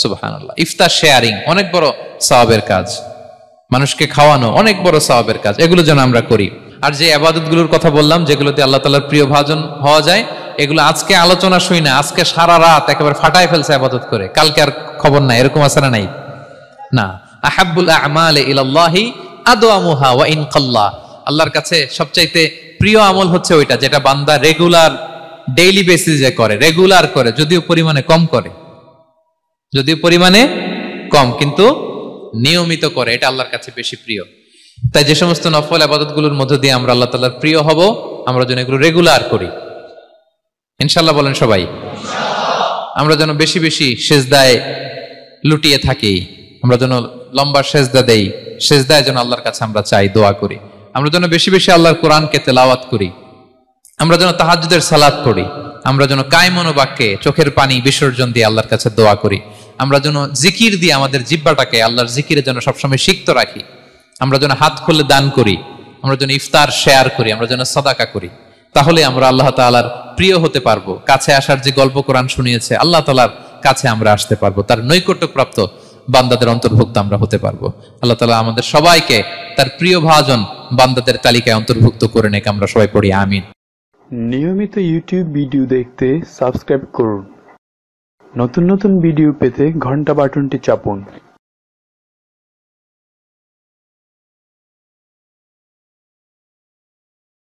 সুবহানাল্লাহ। ইফতার শেয়ারিং অনেক বড় সওয়াবের কাজ, মানুষকে খাওয়ানো অনেক বড় সওয়াবের কাজ। এগুলো যেন আমরা করি। আর যে ইবাদতগুলোর কথা বললাম, যেগুলোতে আল্লাহ তাআলার প্রিয় ভাজন হওয়া যায়, এগুলো আজকে আলোচনা শুই না, আজকে সারা রাত একেবারে ফাটায় ফেলছে ইবাদত করে, কালকে আর খবর নাই, এরকম আছে না? নাই না। আহাব্বুল আ'মালি ইলাল্লাহি আদওয়ামুহা ওয়া ইন কাল্লা। আল্লাহর কাছে সবচাইতে প্রিয় আমল হচ্ছে ওইটা যেটা বান্দা রেগুলার, ডেইলি বেসিসে করে, রেগুলার করে, যদিও পরিমাণে কম করে, যদিও পরিমাণে কম, কিন্তু নিয়মিত করে, এটা আল্লাহর কাছে বেশি প্রিয়। তাই যে সমস্ত নফল ইবাদতগুলোর মধ্য দিয়ে আমরা আল্লাহ তাআলার প্রিয় হব, আমরা যেন এগুলো রেগুলার করি, ইনশাআল্লাহ। বলেন সবাই ইনশাআল্লাহ। আমরা যেন বেশি বেশি সেজদায় লুটিয়ে থাকি, আমরা যেন লম্বা সেজদা দেই, সেজদায় যেন আল্লাহর কাছে আমরা চাই, দোয়া করি। আমরা যেন বেশি বেশি আল্লাহর কোরআনকে তেলাওয়াত করি, আমরা যেন তাহাজ্জুদের সালাত পড়ি, আমরা যেন কায়মন বাক্যে চোখের পানি বিসর্জন দিয়ে আল্লাহর কাছে দোয়া করি, আমরা যেন জিকির দিয়ে আমাদের জিহ্বাটাকে আল্লাহর জিকিরে যেন সবসময় সিক্ত রাখি, আমরা যেন হাত খুলে দান করি, আমরা যেন ইফতার শেয়ার করি, আমরা যেন সাদাকা করি। তাহলে আমরা আল্লাহ তাআলার প্রিয় হতে পারবো। কাছে আসার যে গল্প কোরআন শুনিয়েছে, আল্লাহ তাআলার কাছে আমরা আসতে পারবো, তার নৈকট্যপ্রাপ্ত বান্দাদের অন্তর্ভুক্ত আমরা হতে পারবো। আল্লাহ তাআলা আমাদের সবাইকে তার প্রিয় ভাজন বান্দাদের তালিকায় অন্তর্ভুক্ত করে নেক। আমরা সবাই পড়ি আমিন। নিয়মিত ইউটিউব ভিডিও দেখতে সাবস্ক্রাইব করুন। নতুন নতুন ভিডিও পেতে ঘন্টা বাটনটি চাপুন।